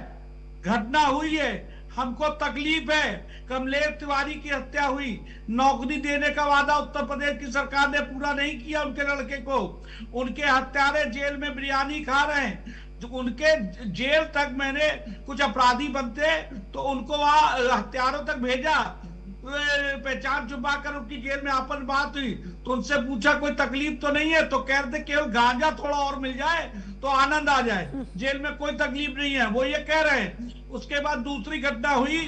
घटना हुई है, हमको तकलीफ है। कमलेश तिवारी की हत्या हुई, नौकरी देने का वादा उत्तर प्रदेश की सरकार ने पूरा नहीं किया उनके लड़के को। उनके हत्यारे जेल में बिरयानी खा रहे हैं। उनके जेल तक मैंने कुछ अपराधी बनते तो उनको वहां हत्यारों तक भेजा, पहचान छुपा कर उनकी जेल में आपस बात हुई तो उनसे पूछा कोई तकलीफ तो नहीं है, तो कह रहे केवल गांजा थोड़ा और मिल जाए तो आनंद आ जाए, जेल में कोई तकलीफ नहीं है, वो ये कह रहे हैं। उसके बाद दूसरी घटना हुई,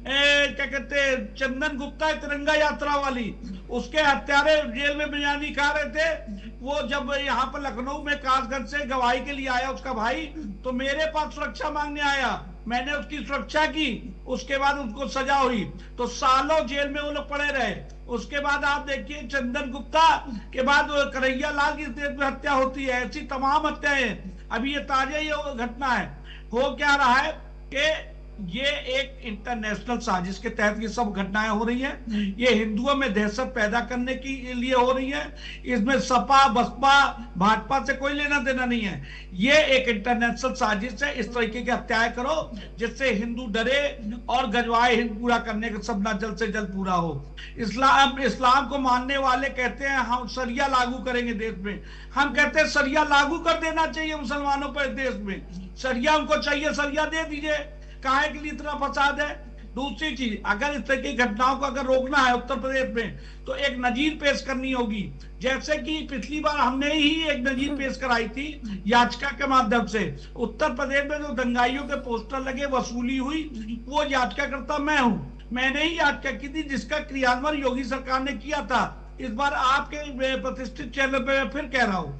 क्या कहते चंदन गुप्ता तिरंगा यात्रा वाली, उसके हत्यारे जेल में बिरयानी खा रहे थे। वो जब यहाँ पर लखनऊ में कासगंज से गवाही के लिए आया उसका भाई, तो मेरे पास सुरक्षा मांगने आया, मैंने उसकी सुरक्षा की, उसके बाद उनको सजा हुई, तो सालों जेल में वो लोग पड़े रहे। उसके बाद आप देखिए चंदन गुप्ता के बाद कन्हैया लाल की देश में हत्या होती है, ऐसी तमाम हत्याएं। अभी ये ताजा ही घटना है। हो क्या रहा है कि ये एक इंटरनेशनल साजिश के तहत ये सब घटनाएं हो रही हैं। ये हिंदुओं में दहशत पैदा करने के लिए हो रही है। इसमें सपा बसपा भाजपा से कोई लेना देना नहीं है। ये एक इंटरनेशनल साजिश है, इस तरीके की हत्याएं करो जिससे हिंदू डरे और गजवाए हिंद पूरा करने का सपना जल्द से जल्द पूरा हो। इस्लाम को मानने वाले कहते हैं हम सरिया लागू करेंगे देश में। हम कहते हैं सरिया लागू कर देना चाहिए मुसलमानों पर देश में। सरिया उनको चाहिए, सरिया दे दीजिए, काहे के लिए इतना फसाद है। दूसरी चीज, अगर इस तरह की घटनाओं को अगर रोकना है उत्तर प्रदेश में तो एक नजीर पेश करनी होगी। जैसे कि पिछली बार हमने ही एक नजीर पेश कराई थी याचिका के माध्यम से। उत्तर प्रदेश में जो दंगाइयों के पोस्टर लगे, वसूली हुई, वो याचिकाकर्ता मैं हूं। मैंने ही याचिका की थी जिसका क्रियान्वयन योगी सरकार ने किया था। इस बार आपके प्रतिष्ठित चैनल पे मैं फिर कह रहा हूं,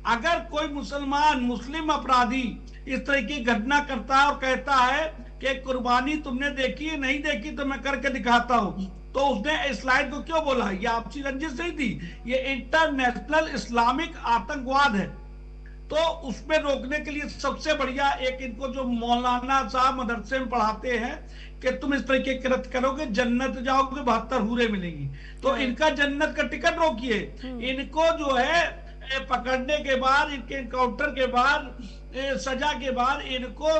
अगर कोई मुस्लिम अपराधी इस तरह की घटना करता है और कहता है कि कुर्बानी तुमने देखी है, नहीं देखी तो मैं करके दिखाता हूं, तो उसने स्लाइड को क्यों बोला? ये आपसी रंजिश नहीं थी, ये इंटरनेशनल इस्लामिक आतंकवाद है। तो उसमें रोकने के लिए सबसे बढ़िया एक इनको जो मौलाना साहब मदरसे में पढ़ाते हैं कि तुम इस तरीके कृत्य करोगे जन्नत जाओगे 72 हूरें मिलेंगी, तो इनका जन्नत का टिकट रोकिए। इनको जो है पकड़ने के बाद, इनके एनकाउंटर के बाद, सजा के बाद इनको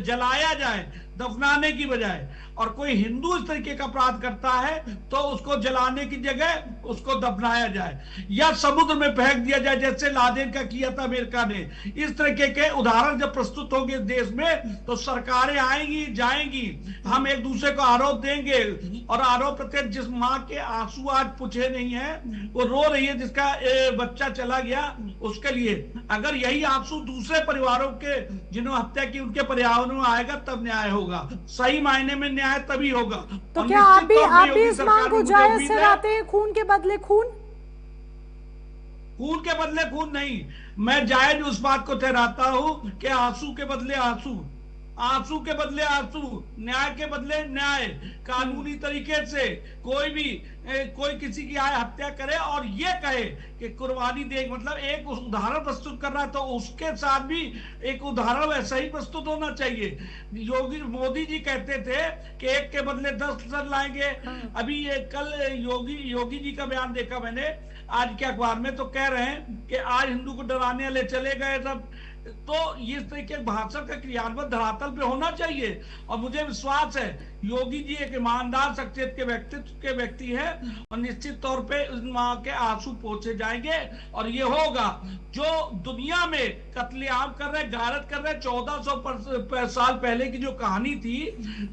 जलाया जाए दफनाने की बजाय। और कोई हिंदू इस तरीके का अपराध करता है तो उसको जलाने की जगह उसको दफनाया जाए या समुद्र में फेंक दिया जाए, जैसे लादेन का किया था अमेरिका ने। इस तरीके के उदाहरण जब प्रस्तुत होंगे देश में तो सरकारें आएंगी जाएंगी, हम एक दूसरे को आरोप देंगे। और आरोप प्रत्येक, जिस माँ के आंसू आज पूछे नहीं है वो रो रही है जिसका बच्चा चला गया, उसके लिए अगर यही आंसू दूसरे परिवारों के जिन्होंने हत्या की उनके परिवारों में आएगा तब न्याय होगा, सही मायने में न्याय तभी होगा। तो क्या आप भी इस मांग को जायज ठहराते हैं, खून के बदले खून? खून के बदले खून नहीं। मैं जायज उस बात को ठहराता हूं कि आंसू के बदले आंसू, आंसू के बदले आंसू, न्याय के बदले न्याय, कानूनी तरीके से कोई किसी की आय हत्या करे और ये कहे कि कुर्बानी दे, मतलब एक उदाहरण प्रस्तुत कर रहा है तो उसके साथ भी एक उदाहरण वैसा ही प्रस्तुत होना चाहिए। मोदी जी कहते थे कि एक के बदले 10 लाएंगे। अभी ये कल योगी जी का बयान देखा मैंने आज के अखबार में, तो कह रहे हैं कि आज हिंदू को डराने वाले चले गए सब। तो इस तरीके के भाषण का क्रियान्वयन धरातल पे होना चाहिए। और मुझे विश्वास है योगी जी एक ईमानदार शख्सियत के व्यक्तित्व के व्यक्ति है और निश्चित तौर पे उस मां के आंसू पोंछे जाएंगे और ये होगा। जो दुनिया में कत्लेआम कर रहे, गारत कर रहे, 1400 साल पहले की जो कहानी थी,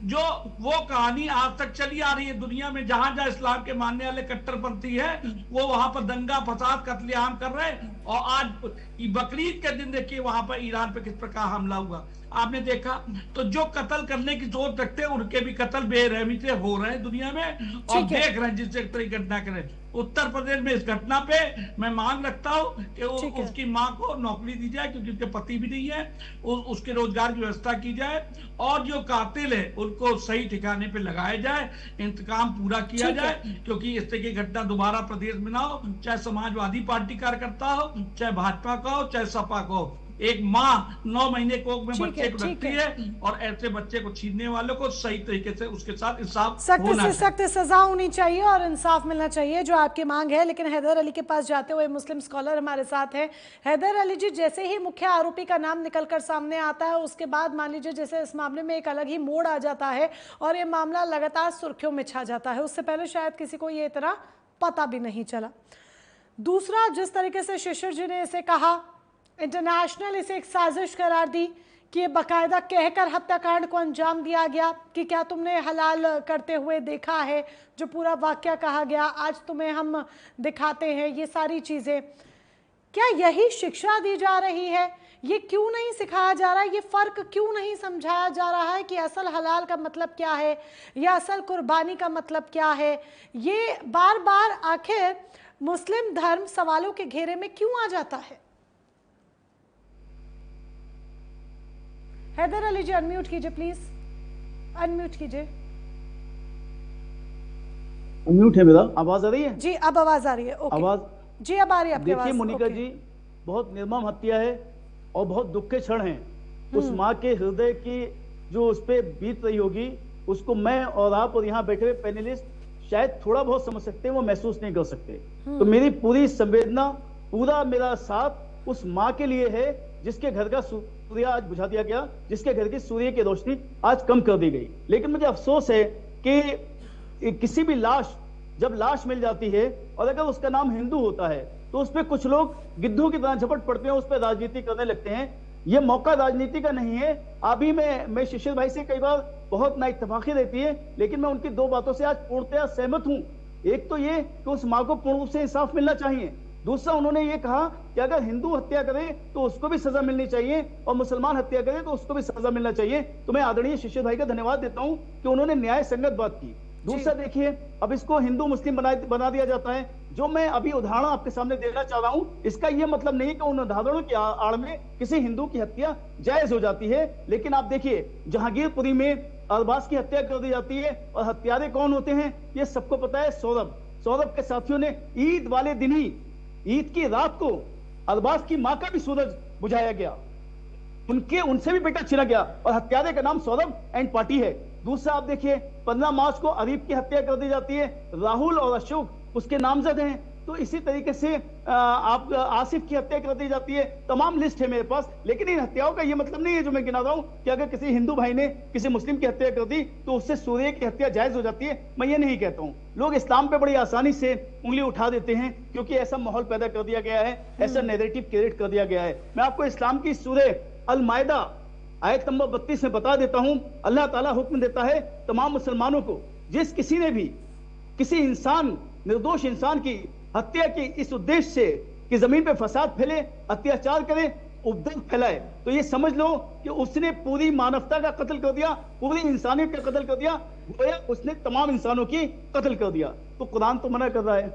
जो वो कहानी आज तक चली आ रही है दुनिया में। जहां जहां इस्लाम के मानने वाले कट्टरपंथी है वो वहां पर दंगा फसाद कत्लेआम कर रहे हैं। और आज बकरीद के दिन देखिए वहां पर ईरान पे किस प्रकार हमला हुआ, आपने देखा। तो जो कत्ल करने की सोच रखते हैं उनके भी कत्ल बेरहमी से हो रहे हैं दुनिया में, और देख रहे हैं जिससे तरह घटना करें। उत्तर प्रदेश में इस घटना पे मैं मांग रखता हूं कि उसकी मां को नौकरी दी जाए, क्योंकि उसके पति भी नहीं है, उसके रोजगार की व्यवस्था की जाए, और जो कातिल है उनको सही ठिकाने पे लगाया जाए, इंतकाम पूरा किया जाए, क्योंकि इस तरह की घटना दोबारा प्रदेश में ना हो। चाहे समाजवादी पार्टी कार्यकर्ता हो, चाहे भाजपा का हो, चाहे सपा का हो। एक माँ 9 महीने कोख में बच्चे को रखती है और ऐसे बच्चे को छीनने वालों को सही तरीके से उसके साथ इंसाफ सख्त से सख्त सजा होनी चाहिए और इंसाफ मिलना चाहिए, जो आपकी मांग है। लेकिन हैदर अली के पास जाते हुए मुस्लिम स्कॉलर हमारे साथ हैं। हैदर अली जी, जैसे ही मुख्य आरोपी का नाम निकलकर सामने आता है उसके बाद मान लीजिए जैसे इस मामले में एक अलग ही मोड़ आ जाता है और ये मामला लगातार सुर्खियों में छा जाता है। उससे पहले शायद किसी को ये इतना पता भी नहीं चला। दूसरा, जिस तरीके से शिशिर जी ने इसे कहा, इंटरनेशनल इसे एक साजिश करार दी कि ये बाकायदा कहकर हत्याकांड को अंजाम दिया गया कि क्या तुमने हलाल करते हुए देखा है, जो पूरा वाकया कहा गया, आज तुम्हें हम दिखाते हैं। ये सारी चीज़ें क्या यही शिक्षा दी जा रही है? ये क्यों नहीं सिखाया जा रहा है? ये फ़र्क क्यों नहीं समझाया जा रहा है कि असल हलाल का मतलब क्या है या असल कुर्बानी का मतलब क्या है? ये बार बार आखिर मुस्लिम धर्म सवालों के घेरे में क्यों आ जाता है? हैदर अली जी अनम्यूट कीजिए प्लीज, अनम्यूट कीजिए। अनम्यूट है मेरा, आवाज आ रही है? जी अब आवाज आ रही है। ओके आवाज जी अब आ रही है आपकी आवाज। देखिए मोनिका जी, बहुत निर्मम हत्या है और बहुत दुख के क्षण हैं। उस माँ के हृदय की जो उस पर बीत रही होगी, उसको मैं और आप और यहाँ बैठे हुए पैनलिस्ट शायद थोड़ा बहुत समझ सकते हैं, वो महसूस नहीं कर सकते। तो मेरी पूरी संवेदना, पूरा मेरा साथ उस माँ के लिए है जिसके घर का सूर्य आज बुझा दिया गया, जिसके घर की सूर्य की रोशनी आज कम कर दी गई। लेकिन मुझे अफसोस है कि किसी भी लाश, जब लाश मिल जाती है और अगर उसका नाम हिंदू होता है तो उस पर कुछ लोग गिद्धों की तरह झपट पड़ते हैं, उस पर राजनीति करने लगते हैं। ये मौका राजनीति का नहीं है। अभी मैं शिशिर भाई से कई बार बहुत नाइत्तेफाकी रहती है, लेकिन मैं उनकी 2 बातों से आज पूर्णतया सहमत हूं। एक तो ये कि उस माँ को पूर्ण रूप से इंसाफ मिलना चाहिए। दूसरा, उन्होंने ये कहा कि अगर हिंदू हत्या करे तो उसको भी सजा मिलनी चाहिए और मुसलमान हत्या करे तो उसको भी सजा मिलना चाहिए। तो मैं आदरणीय शिशिर भाई का धन्यवाद देता हूं कि उन्होंने न्याय संगत बात की। दूसरा देखिए, अब इसको हिंदू मुस्लिम बना दिया जाता है। जो मैं अभी उदाहरण आपके सामने देना चाह रहा हूं, इसका यह मतलब नहीं कि उन उदाहरणों की आड़ में किसी हिंदू की हत्या जायज हो जाती है। लेकिन आप देखिए, जहांगीरपुरी में अरबाज की हत्या कर दी जाती है और हत्यारे कौन होते हैं ये सबको पता है, सौरभ के साथियों ने ईद वाले दिन ही, ईद की रात को अरबाज की मां का भी सूरज बुझाया गया, उनसे भी बेटा छिना गया और हत्यारे का नाम सौरभ एंड पार्टी है। दूसरा आप देखिए, 15 मार्च को अरीफ की हत्या कर दी जाती है, राहुल और अशोक उसके नामजद हैं। तो इसी तरीके से आप आसिफ की हत्या कर दी जाती है। तमाम लिस्ट है मेरे पास। लेकिन इन हत्याओं का ये मतलब नहीं है जो मैं गिना रहा हूं कि अगर किसी हिंदू भाई ने किसी मुस्लिम की हत्या कर दी तो उससे सूर्य की हत्या जायज हो जाती है। मैं ये नहीं कहता हूं। लोग इस्लाम पे बड़ी आसानी से उंगली उठा देते हैं क्योंकि ऐसा माहौल पैदा कर दिया गया है, ऐसा नैरेटिव क्रिएट कर दिया गया है। मैं आपको इस्लाम की सूरह अल माइदा आयत नंबर 32 में बता देता हूं। अल्लाह ताला हुक्म देता है तमाम मुसलमानों को, जिस किसी ने भी किसी इंसान, निर्दोष इंसान की हत्या की इस उद्देश्य से कि जमीन पे फसाद फैले, अत्याचार करे, उपद्रव फैलाए, तो ये समझ लो कि उसने पूरी मानवता का कत्ल कर दिया, पूरी इंसानियत का कत्ल कर दिया, गोया उसने तमाम इंसानों की कत्ल कर दिया। तो कुरान तो मना कर रहा है,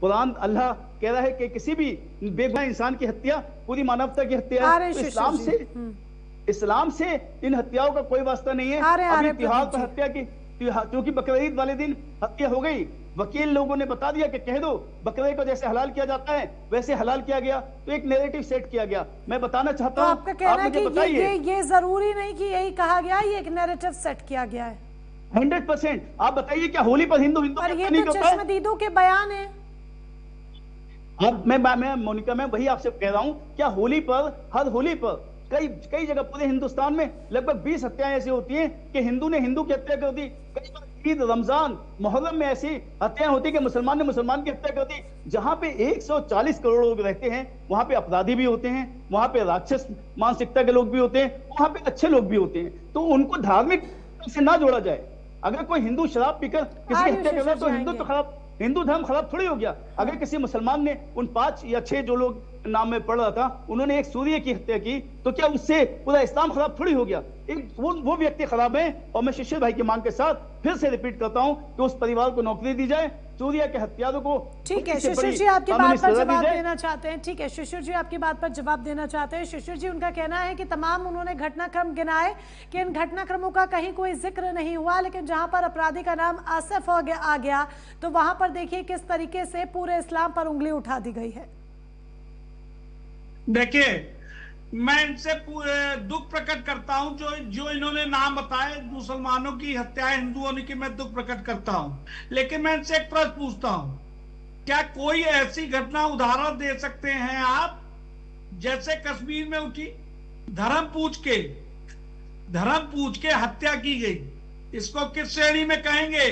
कुरान अल्लाह कह रहा है कि किसी भी बेगुनाह इंसान की हत्या पूरी मानवता की हत्या है। तो इस्लाम से इन हत्याओं का कोई वास्ता नहीं है। अभी त्योहार पर हत्या की, क्योंकि बकरीद वाले दिन हत्या हो गई, वकील लोगों ने बता दिया कि कह दो बकरे को जैसे हलाल किया जाता है वैसे हलाल किया गया, तो एक नैरेटिव सेट किया गया। मैं बताना चाहता हूं, आपका कहना है कि ये जरूरी नहीं कि यही कहा गया, ये एक नैरेटिव सेट किया गया है। 100%। आप बताइए क्या होली पर हिंदू पर ये तो चश्मदीदों के बयान है। अब मैं मोनिका, मैं वही आपसे कह रहा हूं, क्या होली पर, हर होली पर कई जगह पूरे हिंदुस्तान में लगभग 20 हत्याएं ऐसी होती हैं कि हिंदू ने हिंदू की हत्या कर दी। कई बार ईद, रमजान, मोहर्रम में ऐसी हत्याएं होती कि मुसलमान ने मुसलमान की हत्या कर दी। जहां पे 140 करोड़ लोग रहते हैं वहां पे अपराधी भी होते हैं, वहां पे राक्षस मानसिकता के लोग भी होते हैं, वहां पे अच्छे लोग भी होते हैं। तो उनको धार्मिक से ना जोड़ा जाए। अगर कोई हिंदू शराब पीकर किसी की हत्या कर रहा है तो हिंदू तो खराब, हिंदू धर्म खराब थोड़ी हो गया। अगर किसी मुसलमान ने उन 5 या 6 जो लोग नाम में पढ़ रहा था उन्होंने एक सूर्य की हत्या की, तो क्या उससे पूरा इस्लाम खराब थोड़ी हो गया? वो व्यक्ति खराब है। और मैं शिशिर भाई की मांग के साथ फिर से रिपीट करता हूं कि उस परिवार को नौकरी दी जाए, सूर्य के हत्यारों को। ठीक है, शिशिर जी आपकी बात पर जवाब देना चाहते हैं। ठीक है, शिशिर जी आपकी बात पर जवाब देना चाहते हैं। शिशिर जी, उनका कहना है कि तमाम उन्होंने घटनाक्रम गिनाए कि इन घटनाक्रमों का कहीं कोई जिक्र नहीं हुआ, लेकिन जहां पर अपराधी का नाम आसिफ आ गया तो वहां पर देखिए किस तरीके से पूरे इस्लाम पर उंगली उठा दी गई है। देखिए, मैं इनसे दुख प्रकट करता हूं जो इन्होंने नाम बताए मुसलमानों की हत्याएं हिंदुओं की, मैं दुख प्रकट करता हूं। लेकिन मैं इनसे एक प्रश्न पूछता हूं, क्या कोई ऐसी घटना उदाहरण दे सकते हैं आप जैसे कश्मीर में उठी धर्म पूछ के हत्या की गई? इसको किस श्रेणी में कहेंगे?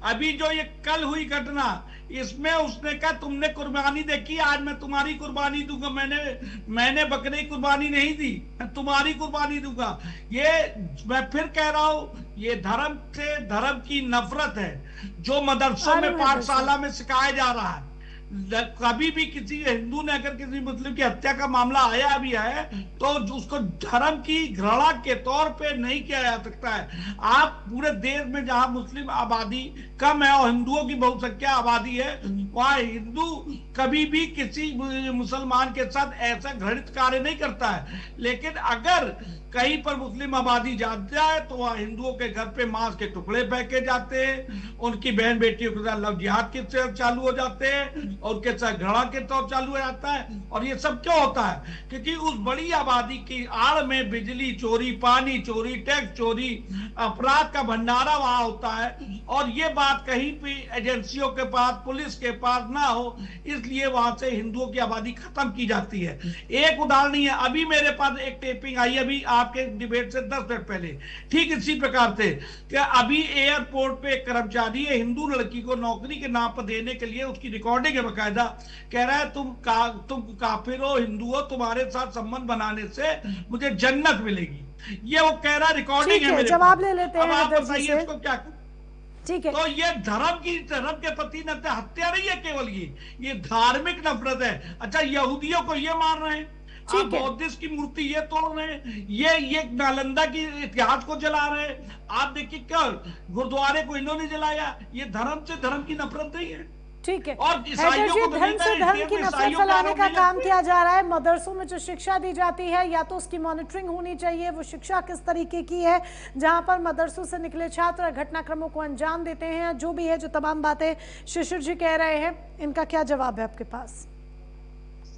अभी जो ये कल हुई घटना, इसमें उसने कहा तुमने कुर्बानी देखी, आज मैं तुम्हारी कुर्बानी दूंगा। मैंने बकरे की कुर्बानी नहीं दी, मैं तुम्हारी कुर्बानी दूंगा। ये मैं फिर कह रहा हूं, ये धर्म से धर्म की नफरत है जो मदरसों में, पाठशाला में सिखाया जा रहा है। कभी भी किसी हिंदू ने अगर किसी मुस्लिम की हत्या का मामला आया भी है तो उसको धर्म की घृणा के तौर पे नहीं किया जा सकता है। आप पूरे देश में जहां मुस्लिम आबादी कम है और हिंदुओं की बहुसंख्या आबादी है, वहां हिंदू कभी भी किसी मुसलमान के साथ ऐसा घृणित कार्य नहीं करता है। लेकिन अगर कहीं पर मुस्लिम आबादी जाती है तो वहां हिंदुओं के घर पे मांस के टुकड़े फेंके जाते हैं, उनकी बहन बेटियों के साथ लव जिहाद के चालू हो जाते हैं, और उनके साथ घृणा के तौर चालू हो जाता है। और ये सब क्यों होता है? क्योंकि उस बड़ी आबादी की आड़ में बिजली चोरी, पानी चोरी, टैक्स चोरी, अपराध का भंडारा वहां होता है। और ये बात कहीं भी एजेंसियों के पास, पुलिस के पास ना हो, इसलिए वहां से हिंदुओं की आबादी खत्म की जाती है। एक उदाहरण ही है, अभी मेरे पास एक टेपिंग आई, अभी आपके डिबेट से 10 मिनट पहले, ठीक इसी प्रकार से क्या अभी एयरपोर्ट पे एक कर्मचारी है, हिंदू लड़की को नौकरी के नाम पर देने के लिए उसकी रिकॉर्डिंग है बकायदा, कह रहा है तुम काफिर हो, हिंदू हो, तुम्हारे साथ संबंध बनाने से मुझे जन्नत मिलेगी। ये वो कह रहा है, रिकॉर्डिंग है मेरे जवाब ले लेते हैं। आप बताइए इसको क्या? ठीक है, तो ये धर्म के प्रति हत्या नहीं है केवल, ये धार्मिक नफरत है। अच्छा, यहूदियों को ये मार रहे हैं, आप बौद्धिस्ट की मूर्ति ये तोड़ रहे हैं, ये नालंदा की इतिहास को जला रहे हैं। आप देखिए क्या गुरुद्वारे को इन्होंने जलाया, ये धर्म से धर्म की नफरत नहीं है। ठीक है, और धर्म से धर्म की नफरत फैलाने का काम किया जा रहा है। मदरसों में जो शिक्षा दी जाती है, या तो उसकी मॉनिटरिंग होनी चाहिए, वो शिक्षा किस तरीके की है, जहां पर मदरसों से निकले छात्र घटनाक्रमों को अंजाम देते हैं, जो भी है, जो तमाम बातें शिशिर जी कह रहे हैं, इनका क्या जवाब है आपके पास?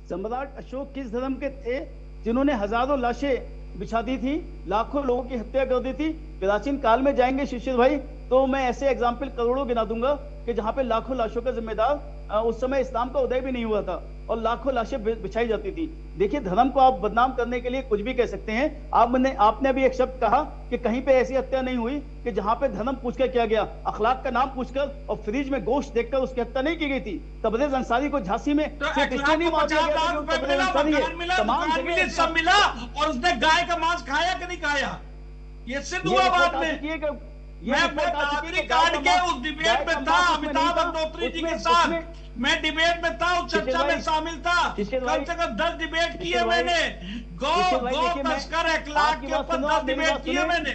सम्राट अशोक किस धर्म के थे जिन्होंने हजारों लाशें बिछा दी थी, लाखों लोगों की हत्या कर दी थी? प्राचीन काल में जाएंगे शिशिर भाई तो मैं ऐसे एग्जाम्पल करोड़ों गिना दूंगा कि जहां पे लाखों लाशों का जिम्मेदार उस समय इस्लाम का उदय भी नहीं हुआ था और लाखों लाशें बिछाई जाती थी। देखिए, धर्म को आप बदनाम करने के लिए कुछ भी कह सकते हैं। आपने अभी एक शब्द कहा कि कहीं पे ऐसी हत्या नहीं हुई कि जहां पे धर्म पूछकर किया गया, अखलाक का नाम पूछकर और फ्रिज में गोश्त देखकर उसकी हत्या नहीं की गई थी। तबरेज अंसारी को झांसी में सब मिला और उसने गाय का मांस खाया कि नहीं खाया, ये सिद्ध हुआ बाद में। मैं नागरिक कार्ड के उस डिबेट में था, अमिताभ अग्निहोत्री जी के साथ मैं डिबेट में था, उस चर्चा में शामिल था। कम से कम 10 डिबेट किए मैंने, गौ तस्कर अखलाक के ऊपर 10 डिबेट किए मैंने।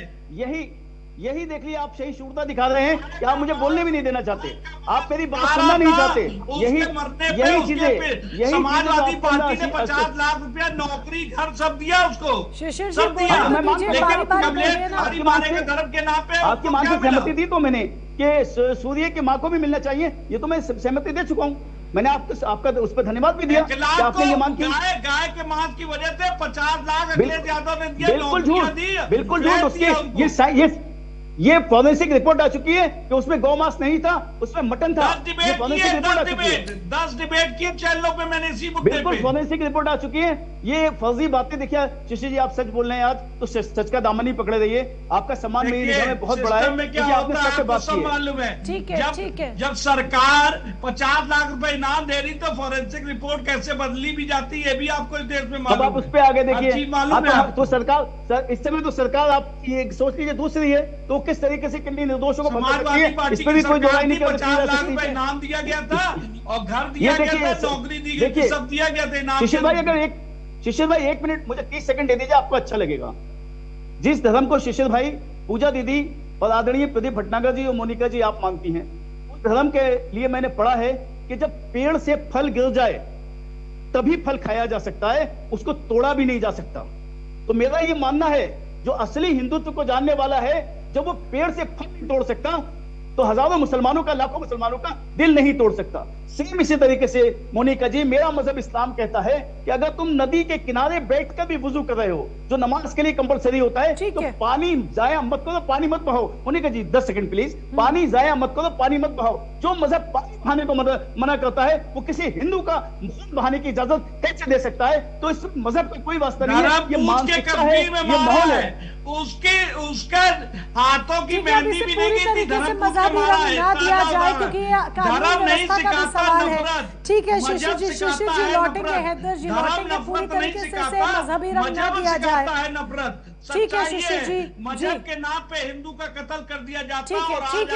यही देख लिया, आप सहिष्णुता दिखा रहे हैं कि आप मुझे बोलने भी नहीं देना चाहते, आप मेरी बात सुनना नहीं चाहते। यही चीजें समाजवादी पार्टी ने 50 लाख रुपया नौकरी घर सब दिया उसको, शिशिर सब जी दिया, बोलने दीजिए, लेकिन बारी बारी कमलेश बोलिए ना। हरिमाने के धर्म के नाम पे आपकी मां से सहमति दी तो मैंने कि सूर्य की मां को भी मिलना चाहिए, ये तो मैं सहमति दे चुका हूं। मैंने आपका उस पर धन्यवाद भी दिया कि आपने ये मांग की। गाय के मांस की वजह से 50 लाख अखिलेश यादव ने दिया, बिल्कुल झूठ, बिल्कुल झूठ। उसके ये फॉरेंसिक रिपोर्ट आ चुकी है कि उसमें गौ मांस नहीं था, उसमें मटन था। 10 डिबेट की चैनलों पे मैंने इसी मुद्दे पे। बिल्कुल फॉरेंसिक रिपोर्ट आ चुकी है। ये फर्जी बातें देखिए शिशिर जी, आप सच बोल रहे हैं आज तो सच का दामन ही पकड़े रहिए। आपका सम्मान मेरी निगाह में बहुत बड़ा है क्योंकि आपने सच बात की है। मालूम है, ठीक है, ठीक है। जब सरकार 50 लाख रुपए इनाम दे रही तो फॉरेंसिक रिपोर्ट कैसे बदली भी जाती है भी आपको इस देश में मालूम है। अब आप उस पे आगे देखिए, तो सरकार इस समय तो सरकार आप ये सोच लीजिए दूसरी है, तो किस तरीके से कितनी निर्दोषों को समाजवादी पार्टी इस पर भी कोई जोड़ाई नहीं कर 50 लाख रुपए इनाम दिया गया था और घर दिया गया था, नौकरी दी गई थी, सब दिया गया था इनाम। शिशिर भाई 1 मिनट मुझे 30 सेकंड दे दीजिए, आपको अच्छा लगेगा। जिस धर्म को शिशिर भाई, पूजा दीदी और आदरणीय प्रदीप भटनागर जी और मोनिका जी आप मानती हैं, उस धर्म के लिए मैंने पढ़ा है कि जब पेड़ से फल गिर जाए तभी फल खाया जा सकता है, उसको तोड़ा भी नहीं जा सकता। तो मेरा ये मानना है जो असली हिंदुत्व को जानने वाला है, जब वो पेड़ से फल नहीं तोड़ सकता तो हजारों मुसलमानों का, लाखों मुसलमानों का दिल नहीं तोड़ सकता। सेम इसी तरीके से मोनिका जी, मेरा मजहब इस्लाम कहता है कि अगर तुम नदी के किनारे बैठकर भी वुजू कर रहे हो, जो नमाज के लिए कंपलसरी होता है, तो पानी जाया मत करो, पानी मत बहाओ। मोनिका जी 10 सेकंड प्लीज। पानी जाया मत करो, पानी मत बहाओ। जो मजहब पानी बहाने को मना करता है, वो किसी हिंदू का खून बहाने की इजाजत कैसे दे सकता है? तो इस मजहब का कोई वास्ता नहीं है, ये मानसिकता है, ये माहौल है। उसका हाथों की मेहंदी भी नहीं की थी, धर्म ना दिया जाए क्योंकि कानून व्यवस्था का भी सवाल है। ठीक है शिशिर जी लौटेंगे, हैदर जी लौटेंगे, पूरी तरीके से मजहबी रंग ना दिया जाए। नफरत ठीक है शिशिर जी, मजहब के नाम पे हिंदू का कत्ल कर दिया जाता है।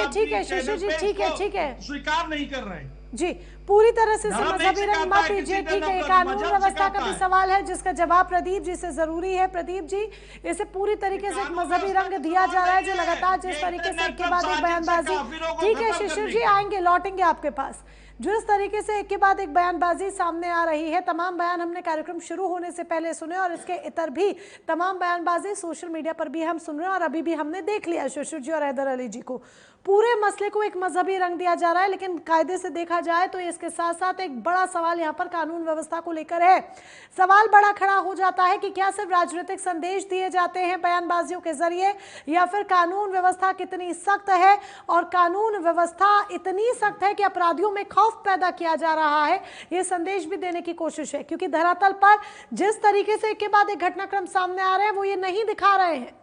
ठीक है शिशिर जी, ठीक है स्वीकार नहीं कर रहे जी, पूरी तरह से मजहबी रंग मत दीजिए। ठीक है, कानून व्यवस्था का भी सवाल है जिसका जवाब प्रदीप जी से जरूरी है। प्रदीप जी, इसे पूरी तरीके से एक मजहबी रंग दिया जा रहा है जो लगातार जिस तरीके से एक के बाद एक बयानबाजी। ठीक है शिशिर जी, आएंगे, लौटेंगे आपके पास। जिस तरीके से एक के बाद एक बयानबाजी सामने आ रही है, तमाम बयान हमने कार्यक्रम शुरू होने से पहले सुने और इसके इतर भी तमाम बयानबाजी सोशल मीडिया पर भी हम सुन रहे हैं और अभी भी हमने देख लिया शिशिर जी और हैदर अली जी को। पूरे मसले को एक मजहबी रंग दिया जा रहा है, लेकिन कायदे से देखा जाए तो इसके साथ साथ एक बड़ा सवाल यहाँ पर कानून व्यवस्था को लेकर है। सवाल बड़ा खड़ा हो जाता है कि क्या सिर्फ राजनीतिक संदेश दिए जाते हैं बयानबाजियों के जरिए, या फिर कानून व्यवस्था कितनी सख्त है और कानून व्यवस्था इतनी सख्त है कि अपराधियों में खौफ पैदा किया जा रहा है। ये संदेश भी देने की कोशिश है क्योंकि धरातल पर जिस तरीके से एक के बाद एक घटनाक्रम सामने आ रहे हैं वो ये नहीं दिखा रहे हैं।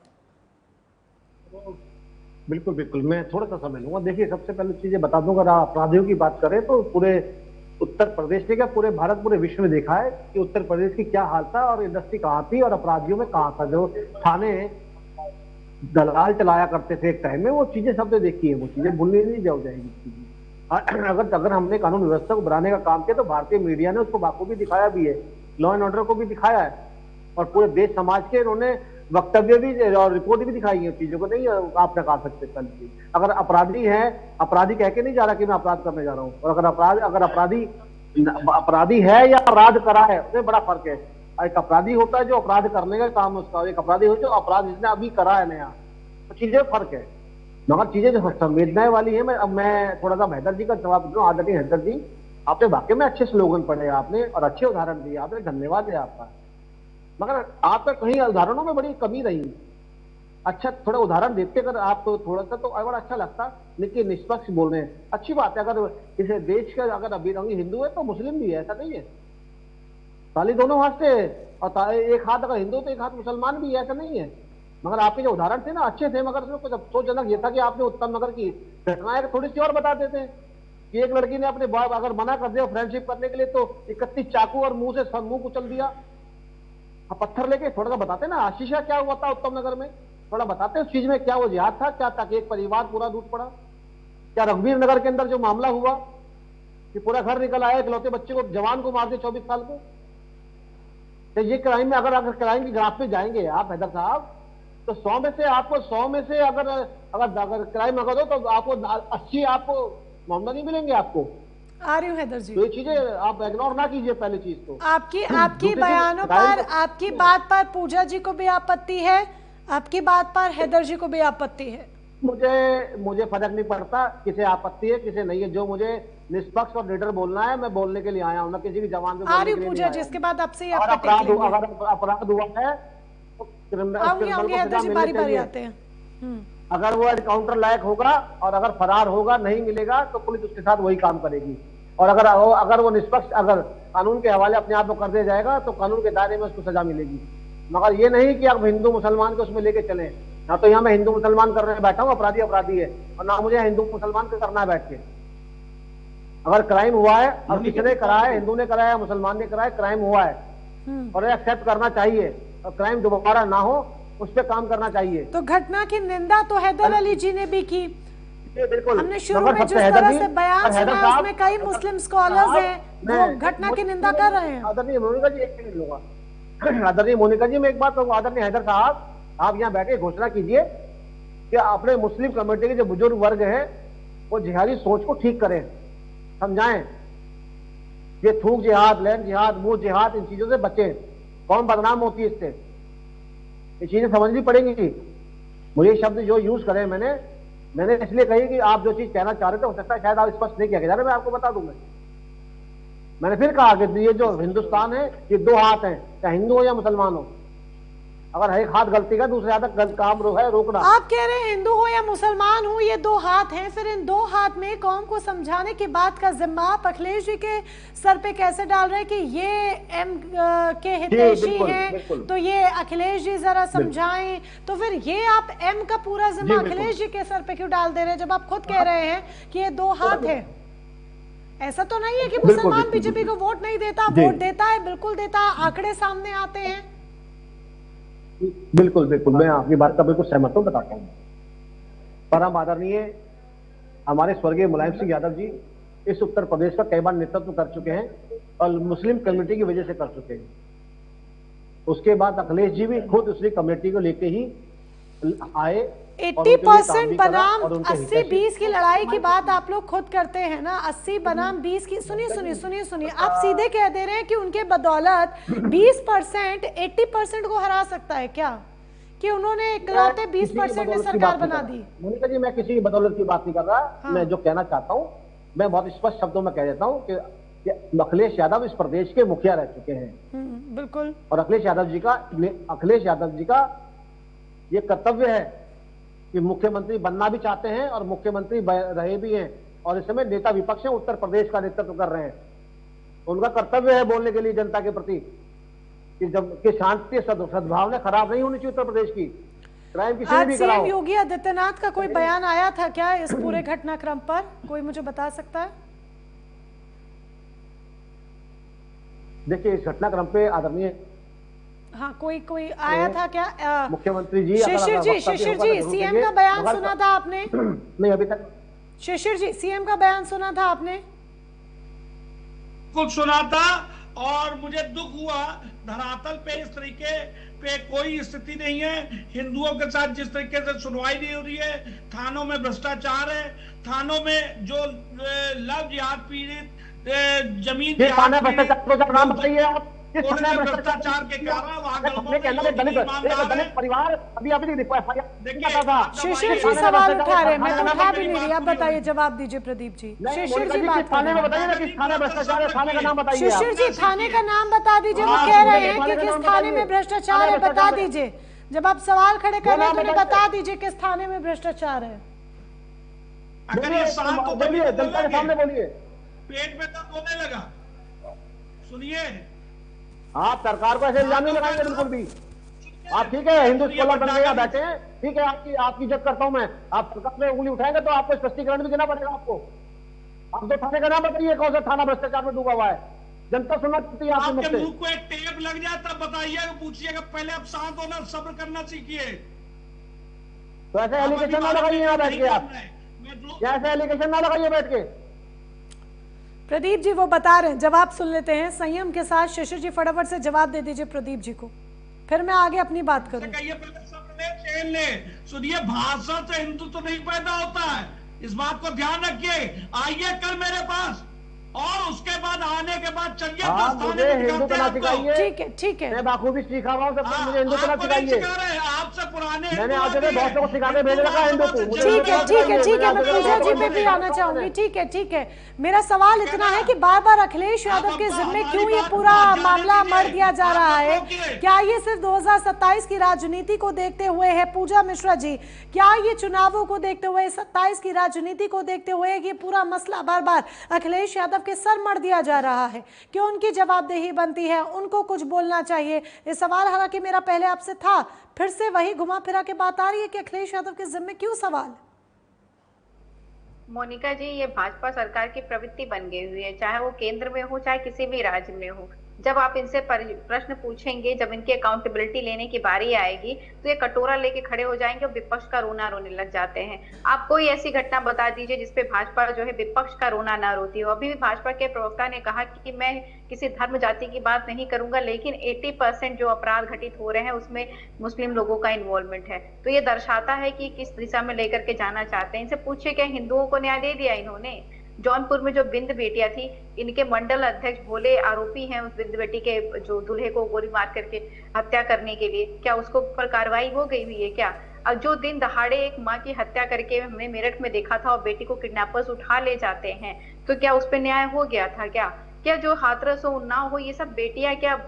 बिल्कुल बिल्कुल, मैं थोड़ा सा समय लूंगा। देखिए, सबसे पहले चीजें बता दूंगा, अगर अपराधियों की बात करें तो पूरे उत्तर प्रदेश ने क्या, पूरे भारत, पूरे विश्व में देखा है कि उत्तर प्रदेश की क्या हाल था और इंडस्ट्री कहाँ थी और अपराधियों में कहाँ था। जो थाने दलाल चलाया करते थे एक टाइम में, वो चीजें सबने देखी है, वो चीजें भूलनी नहीं जाएगी। अगर हमने कानून व्यवस्था को बनाने का काम किया तो भारतीय मीडिया ने उसको बाखूबी दिखाया भी है, लॉ एंड ऑर्डर को भी दिखाया है और पूरे देश समाज के उन्होंने वक्तव्य भी और रिपोर्ट भी दिखाई है। चीजों को नहीं आप नकार सकते। कल की अगर अपराधी है, अपराधी कह के नहीं जा रहा कि मैं अपराध करने जा रहा हूँ, और अगर अपराधी है या अपराध करा है, उसमें बड़ा फर्क है। एक अपराधी होता है जो अपराध करने का काम उसका, एक अपराधी हो जो अपराध जिसने अभी करा है नया, तो चीजें फर्क है। मगर चीजें जो संवेदनाएं वाली है, मैं थोड़ा सा हैदर जी का जवाब दूं। आदरणीय हैदर जी, आपने वाकई में अच्छे स्लोगन पढ़े आपने और अच्छे उदाहरण दिए आपने, धन्यवाद है आपका। मगर आपका कहीं उदाहरणों में बड़ी कमी रही। अच्छा, थोड़ा उदाहरण देते अगर आप थोड़ा सा तो और अच्छा लगता, लेकिन निष्पक्ष बोल रहे हैं, अच्छी बात है। अगर इस देश का अगर अभिरंगी हिंदू है तो मुस्लिम भी है, ऐसा नहीं है। ताली दोनों हाथ से, और एक हाथ अगर हिंदू तो एक हाथ मुसलमान भी है, ऐसा नहीं है। मगर आपके जो उदाहरण थे ना अच्छे थे, मगर उसमें कुछ अफसोसजनक ये था कि आपने उत्तम नगर की घटनाएं थोड़ी सी और बता देते हैं कि एक लड़की ने अपने बाप अगर मना कर दिया फ्रेंडशिप करने के लिए तो 31 चाकू और मुंह से मुंह कुचल दिया। पत्थर लेके थोड़ा सा बताते ना, आशीषा क्या हुआ था उत्तम नगर में, थोड़ा बताते उस चीज में क्या वो जिहाद था क्या, ताकि एक परिवार पूरा टूट पड़ा। क्या रघुवीर नगर के अंदर जो मामला हुआ कि पूरा घर निकल आया, इकलौते बच्चे को, जवान को मार दिया 24 साल को। तो ये क्राइम में अगर क्राइम की ग्राफ पे जाएंगे आप हैदर साहब, तो 100 में से आपको 100 में से अगर क्राइम अगर हो तो आपको 80 आपको मामला नहीं मिलेंगे आपको। आ रही हूँ हैदर जी, तो ये चीजें आप इग्नोर ना कीजिए पहली चीज तो। आपकी बयानों पर, आपकी बात पर पूजा जी को भी आपत्ति है, आपकी बात पर हैदर जी को भी आपत्ति है। मुझे फर्क नहीं पड़ता किसे आपत्ति है किसे नहीं है। जो मुझे निष्पक्ष और निडर बोलना है मैं बोलने के लिए आया हूँ, ना किसी भी जवान पे आ रही पूजा जी, इसके बाद आपसे अगर अपराध हुआ है तो बारी बारी आते हैं। अगर वो एनकाउंटर लायक होगा और अगर फरार होगा, नहीं मिलेगा तो पुलिस उसके साथ वही काम करेगी। और अगर वो निष्पक्ष अगर कानून के हवाले अपने आप को कर दिया जाएगा तो कानून के दायरे में उसको सजा मिलेगी। मगर ये नहीं कि आप हिंदू मुसलमान को उसमें लेके चले। ना तो यहाँ मैं हिंदू मुसलमान करने बैठा हूँ, अपराधी अपराधी है, और ना मुझे हिंदू मुसलमान करना है बैठ के। अगर क्राइम हुआ है और किसने कराया, हिंदू ने कराया मुसलमान ने कराया, क्राइम हुआ है और एक्सेप्ट करना चाहिए और क्राइम दोबारा ना हो उस पर काम करना चाहिए। तो घटना की निंदा तो हैदर अली जी ने भी की। बिल्कुल, हमने शुरू में जिस तरह से बयान सुना उसमें कई मुस्लिम स्कॉलर्स हैं वो घटना की निंदा कर रहे हैं। आदरणीय मोनिका जी, एक मिनट लूंगा। आदरणीय मोनिका जी, मैं एक बात कहूँगा। आदरणीय हैदर साहब, आप यहाँ बैठे घोषणा कीजिए कि अपने मुस्लिम कम्युनिटी के जो बुजुर्ग वर्ग है वो जिहादी सोच को ठीक करें, समझाएं। ये थूक जिहाद, लैंड जिहाद, मुंह जिहाद, इन चीजों से बचें। कौन बदनाम होती है इससे, ये चीजें समझनी पड़ेंगी। मुझे शब्द जो यूज करे मैंने इसलिए कही कि आप जो चीज कहना चाह रहे थे हो सकता है शायद आप स्पष्ट नहीं किया गया। मैं आपको बता दूं, मैंने फिर कहा कि ये जो हिंदुस्तान है ये 2 हाथ हैं, चाहे हिंदू हो या मुसलमान हो। अगर एक हाथ गलती का दूसरे हाथ गलत काम है रोकना। आप कह रहे हैं हिंदू हो या मुसलमान हो ये 2 हाथ हैं, फिर इन 2 हाथ में कौम को समझाने की बात का जिम्मा आप अखिलेश जी के सर पे कैसे डाल रहे हैं कि ये एम के हितैषी हैं तो ये अखिलेश जी जरा समझाएं। तो फिर ये आप एम का पूरा जिम्मा अखिलेश जी के सर पे क्यों डाल दे रहे हैं जब आप खुद कह रहे हैं कि ये 2 हाथ है? ऐसा तो नहीं है कि मुसलमान बीजेपी को वोट नहीं देता, वोट देता है, बिल्कुल देता है, आंकड़े सामने आते हैं। बिल्कुल बिल्कुल, मैं आपकी बात का बिल्कुल सहमत हूँ, बताता हूँ। परम आदरणीय हमारे स्वर्गीय मुलायम सिंह यादव जी इस उत्तर प्रदेश का कई बार नेतृत्व कर चुके हैं और मुस्लिम कम्युनिटी की वजह से कर चुके हैं। उसके बाद अखिलेश जी भी खुद उसी कम्युनिटी को लेके ही आए। 80% बनाम 80-20 की लड़ाई की बात आप लोग खुद करते हैं ना, 80 बनाम 20 की। सुनिए, आप सीधे कह दे रहे हैं कि उनके बदौलत 20% 80% को हरा सकता है क्या? कि उन्होंने इकलौते 20% में सरकार बना दी? मोनिका जी, मैं किसी की बदौलत की बात नहीं कर रहा। हाँ। मैं जो कहना चाहता हूँ मैं बहुत स्पष्ट शब्दों में कह देता हूँ कि अखिलेश यादव इस प्रदेश के मुखिया रह चुके हैं। बिल्कुल। और अखिलेश यादव जी का ये कर्तव्य है कि मुख्यमंत्री बनना भी चाहते हैं और मुख्यमंत्री रहे भी हैं और इस समय नेता विपक्ष हैं, उत्तर प्रदेश का नेतृत्व कर रहे हैं। उनका कर्तव्य है बोलने के लिए जनता के प्रति कि जब कि शांति सद्भावना खराब नहीं होनी चाहिए उत्तर प्रदेश की। क्राइम किसी भी सीएम योगी आदित्यनाथ का कोई बयान आया था क्या इस पूरे घटनाक्रम पर? कोई मुझे बता सकता है? देखिए, इस घटनाक्रम पे आदरणीय हाँ कोई आया था क्या? मुख्यमंत्री जी, शिशिर जी सीएम का बयान सुना था आपने? नहीं, अभी तक। शिशिर जी, सीएम का बयान सुना था आपने? कुछ सुना था और मुझे दुख हुआ। धरातल पे इस तरीके पे कोई स्थिति नहीं है। हिंदुओं के साथ जिस तरीके से सुनवाई नहीं हो रही है, थानों में भ्रष्टाचार है, थानों में जो लव जिहाद पीड़ित, जमीन नाम बताइए आप। भ्रष्टाचार के कारण दलित परिवार अभी शिशिर जी सवाल उठा रहे हैं, मैं तो उठा भी नहीं रही। अब बताइए, जवाब दीजिए प्रदीप जी। शिशिर जी बात थाने में बताइए ना किस थाने भ्रष्टाचार है, थाने का नाम बताइए। शिशिर जी थाने का नाम बता दीजिए। वो कह रहे हैं कि किस थाने में भ्रष्टाचार है, बता दीजिए। जब आप सवाल खड़े कर रहे हैं तो बता दीजिए किस थाने में भ्रष्टाचार है। अगर ये शांत बोलिए, जनता के सामने बोलिए। पेट में दर्द होने लगा, सुनिए। आप सरकार को ऐसे इल्जाम नहीं लगाएंगे बिल्कुल भी। आप ठीक है हिंदू स्कॉलर बन गए बैठे हैं, ठीक है, आपकी इज्जत करता हूं मैं। आप सरकार में उंगली उठाएंगे तो आपको स्पष्टीकरण भी देना पड़ेगा आपको। आप तो थाने का नाम बताइए, कौन सा थाना भ्रष्टाचार में डूबा हुआ है, जनता सुनना चाहती है आपके मुख से। मुंह को एक टेप लग जाए तब बताइएगा, पूछिएगा। पहले आप शांत होना, सब्र करना सीखिए। तो ऐसे एलिगेशन ना लगाइए यहाँ बैठ के, आप ऐसे एलिगेशन ना लगाइए बैठ के। प्रदीप जी वो बता रहे हैं, जवाब सुन लेते हैं संयम के साथ। शिशिर जी फटाफट से जवाब दे दीजिए प्रदीप जी को, फिर मैं आगे अपनी बात करूं। खेल ले। सुनिए, भाषा से हिंदू तो नहीं पैदा होता है, इस बात को ध्यान रखिए। आइए कल मेरे पास, और उसके बाद आने के बाद चलिए मुझे हिंदू तो ना सिखाइए। ठीक है, ठीक है, मैं बाखूबी सीखा हुआ हूं, मुझे हिंदू तो ना सिखाइए। आपसे पुराने मैंने आज तक बहुतों को सिखा के भेज रखा है हिंदू को। ठीक है, ठीक है, ठीक है, मैं पूजा जी पे भी आना चाहूंगी। ठीक है, ठीक है, मेरा सवाल इतना है कि बार बार अखिलेश यादव के जिम्मे क्यों ये पूरा मामला मढ़ दिया जा रहा है? क्या ये सिर्फ 2027 की राजनीति को देखते हुए है? पूजा मिश्रा जी, क्या ये चुनावों को देखते हुए, 27 की राजनीति को देखते हुए ये पूरा मसला बार बार अखिलेश यादव के सर मढ़ दिया जा रहा है? क्यों उनकी जवाबदेही बनती है, उनको कुछ बोलना चाहिए? ये सवाल हालांकि मेरा पहले आपसे था, फिर से वही घुमा फिरा के बात आ रही है कि अखिलेश यादव के जिम्मे क्यों सवाल? मोनिका जी, ये भाजपा सरकार की प्रवृत्ति बन गई हुई है, चाहे वो केंद्र में हो चाहे किसी भी राज्य में हो। जब आप इनसे प्रश्न पूछेंगे, जब इनकी अकाउंटेबिलिटी लेने की बारी आएगी, तो ये कटोरा लेके खड़े हो जाएंगे और विपक्ष का रोना रोने लग जाते हैं। आप कोई ऐसी घटना बता दीजिए जिसपे भाजपा जो है विपक्ष का रोना ना रोती हो। अभी भी भाजपा के प्रवक्ता ने कहा कि मैं किसी धर्म जाति की बात नहीं करूंगा, लेकिन 80% जो अपराध घटित हो रहे हैं उसमें मुस्लिम लोगों का इन्वॉल्वमेंट है। तो ये दर्शाता है कि किस दिशा में लेकर के जाना चाहते हैं। इनसे पूछिए, क्या हिंदुओं को न्याय दे दिया इन्होंने? जौनपुर में जो बिंद बेटियां थी, इनके मंडल अध्यक्ष भोले आरोपी हैं उस बिंद बेटी के जो दूल्हे को गोली मार करके हत्या करने के लिए, क्या उसको ऊपर कार्रवाई हो गई हुई है क्या? अब जो दिन दहाड़े एक माँ की हत्या करके हमने मेरठ में देखा था और बेटी को किडनैपर्स उठा ले जाते हैं, तो क्या उस पर न्याय हो गया था? क्या जो हाथरस हो, उन्नाव हो, ये सब बेटियां क्या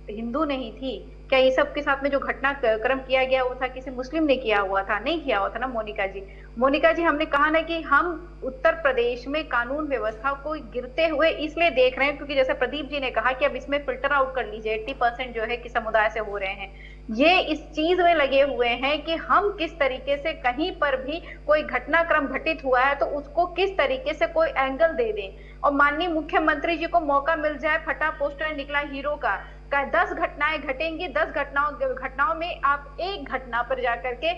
हिंदू नहीं थी? क्या ये सब के साथ में जो घटनाक्रम किया गया वो था किसी मुस्लिम ने किया हुआ था? नहीं किया हुआ था ना मोनिका जी। मोनिका जी, हमने कहा ना कि हम उत्तर प्रदेश में कानून व्यवस्था को गिरते हुए इसलिए देख रहे हैं क्योंकि जैसे प्रदीप जी ने कहा कि अब इसमें फिल्टर आउट कर लीजिए, 80% जो है कि समुदाय से हो रहे हैं। ये इस चीज में लगे हुए हैं कि हम किस तरीके से कहीं पर भी कोई घटनाक्रम घटित हुआ है तो उसको किस तरीके से कोई एंगल दे दें, और माननीय मुख्यमंत्री जी को मौका मिल जाए, फटा पोस्टर निकला हीरो का 10 घटनाएं घटेंगी, 10 घटनाओं में आप एक घटना पर जाकर के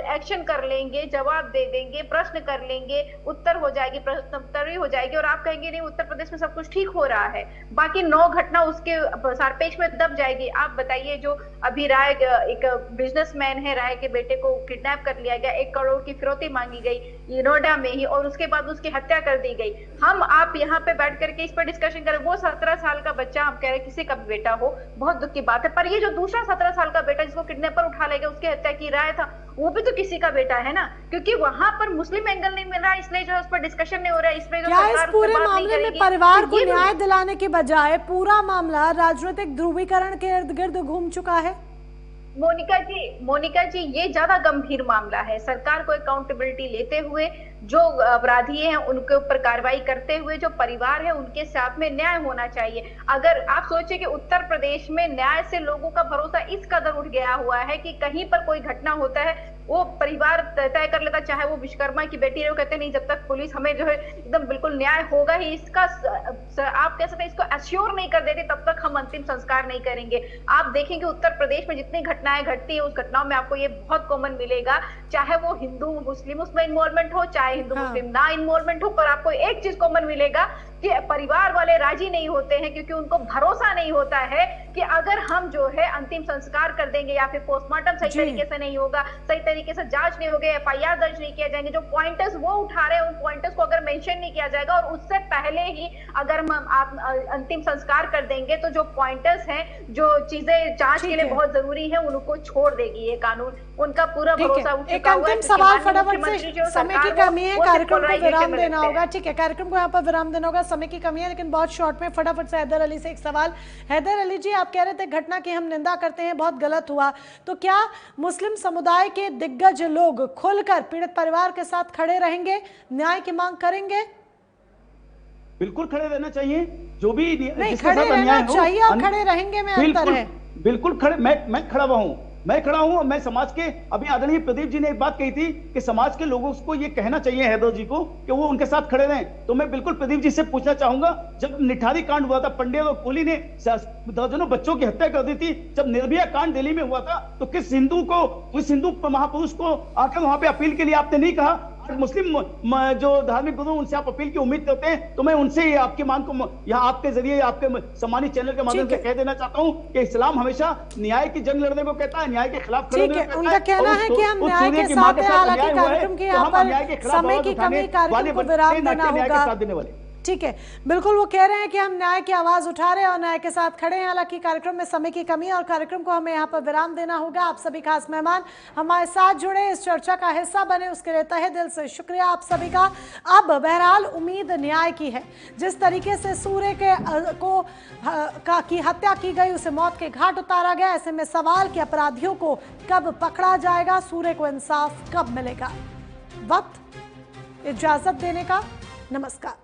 एक्शन कर लेंगे, जवाब दे देंगे, प्रश्न कर लेंगे, उत्तर हो जाएगी, प्रश्नोत्तरी हो जाएगी, और आप कहेंगे नहीं उत्तर प्रदेश में सब कुछ ठीक हो रहा है। बाकी 9 घटना उसके सापेक्ष में दब जाएगी। आप बताइए, जो अभी राय, एक बिजनेसमैन है, राय के बेटे को किडनैप कर लिया गया, 1 करोड़ की फिरौती मांगी गई नोएडा में ही, और उसके बाद उसकी हत्या कर दी गई। हम आप यहाँ पे बैठ करके इस पर डिस्कशन करें, वो 17 साल का बच्चा, हम कह रहे हैं किसी का भी बेटा हो, बहुत दुख की बात है, पर ये जो दूसरा 17 साल का बेटा जिसको किडनैपर उठा ले गया, उसकी हत्या की राय था, वो भी तो किसी का बेटा है ना, क्योंकि वहां पर मुस्लिम एंगल नहीं मिल रहा, इसलिए जो उस पर डिस्कशन नहीं हो रहा है, इसलिए जो क्या इस पूरे मामले में परिवार को न्याय दिलाने के बजाय पूरा मामला राजनीतिक ध्रुवीकरण के इर्द गिर्द घूम चुका है? मोनिका जी, ये ज्यादा गंभीर मामला है। सरकार को अकाउंटेबिलिटी लेते हुए, जो अपराधी हैं उनके ऊपर कार्रवाई करते हुए, जो परिवार है उनके साथ में न्याय होना चाहिए। अगर आप सोचे कि उत्तर प्रदेश में न्याय से लोगों का भरोसा इस कदर उठ गया हुआ है कि कहीं पर कोई घटना होता है वो परिवार तय कर लेता, चाहे वो विश्वकर्मा की बेटी है, वो कहते नहीं जब तक पुलिस हमें जो है एकदम बिल्कुल न्याय होगा ही, इसका आप कह सकते हैं इसको एश्योर नहीं कर देते तब तक हम अंतिम संस्कार नहीं करेंगे। आप देखेंगे उत्तर प्रदेश में जितनी घटनाएं घटती है उस घटनाओं में आपको ये बहुत कॉमन मिलेगा, चाहे वो हिंदू मुस्लिम उसमें इन्वॉल्वमेंट हो, चाहे हिंदू मुस्लिम ना इन्वॉल्वमेंट हो, पर आपको एक चीज कॉमन मिलेगा कि परिवार वाले राजी नहीं होते हैं, क्योंकि उनको भरोसा नहीं होता है कि अगर हम जो है अंतिम संस्कार कर देंगे या फिर पोस्टमार्टम सही तरीके से नहीं होगा, सही तरीके से जांच नहीं होगी, FIR दर्ज नहीं किया जाएंगे, जो पॉइंटर्स वो उठा रहे हैं उन पॉइंटर्स को अगर मेंशन नहीं किया जाएगा और उससे पहले ही अगर हम आप अंतिम संस्कार कर देंगे तो जो पॉइंटर्स हैं, जो चीजें जांच के लिए बहुत जरूरी है, उनको छोड़ देगी ये कानून। उनका पूरा भरोसा उठ चुका हुआ है। सवाल फटाफट से, समय की कमी है, कार्यक्रम को विराम देना होगा। ठीक है, कार्यक्रम को यहाँ पर विराम देना होगा, समय की कमी है, लेकिन बहुत शॉर्ट में फटाफट से हैदर अली से एक सवाल। हैदर अली जी, आप कह रहे थे घटना की हम निंदा करते हैं, बहुत गलत हुआ, तो क्या मुस्लिम समुदाय के दिग्गज लोग खुलकर पीड़ित परिवार के साथ खड़े रहेंगे, न्याय की मांग करेंगे? बिल्कुल खड़े रहना चाहिए, जो भी नहीं खड़े रहना चाहिए और खड़े रहेंगे में अंतर है। बिल्कुल खड़े, मैं खड़ा हुआ हूं, मैं खड़ा हूं। मैं समाज के, अभी आदरणीय प्रदीप जी ने एक बात कही थी कि समाज के लोगों को ये कहना चाहिए हैदर जी को कि वो उनके साथ खड़े रहें, तो मैं बिल्कुल प्रदीप जी से पूछना चाहूंगा, जब निठारी कांड हुआ था, पंडेर और कोहली ने दर्जनों बच्चों की हत्या कर दी थी, जब निर्भया कांड दिल्ली में हुआ था, तो किस हिंदू महापुरुष को आकर वहां पे अपील के लिए आपने नहीं कहा? मुस्लिम जो धार्मिक गुरु उनसे आप अपील की उम्मीद करते हैं, तो मैं उनसे आपकी मांग को यहाँ आपके जरिए आपके सम्मानित चैनल के माध्यम से कह देना चाहता हूँ कि इस्लाम हमेशा न्याय की जंग लड़ने को कहता है, न्याय के खिलाफ खड़े होने को कहता है। उनका कहना है कि हम न्याय के साथ हैं, हालांकि कार्यक्रम के यहाँ पर समय की कमी, कार्यक्रम को विराम देना होगा। ठीक है, बिल्कुल वो कह रहे हैं कि हम न्याय की आवाज उठा रहे हैं और न्याय के साथ खड़े हैं, हालांकि कार्यक्रम में समय की कमी है और कार्यक्रम को हमें यहाँ पर विराम देना होगा। आप सभी खास मेहमान हमारे साथ जुड़े, इस चर्चा का हिस्सा बने, उसके लिए तहे दिल से शुक्रिया आप सभी का। अब बहरहाल उम्मीद न्याय की है। जिस तरीके से सूर्य की हत्या की गई, उसे मौत के घाट उतारा गया, ऐसे में सवाल कि अपराधियों को कब पकड़ा जाएगा, सूर्य को इंसाफ कब मिलेगा। वक्त इजाजत देने का, नमस्कार।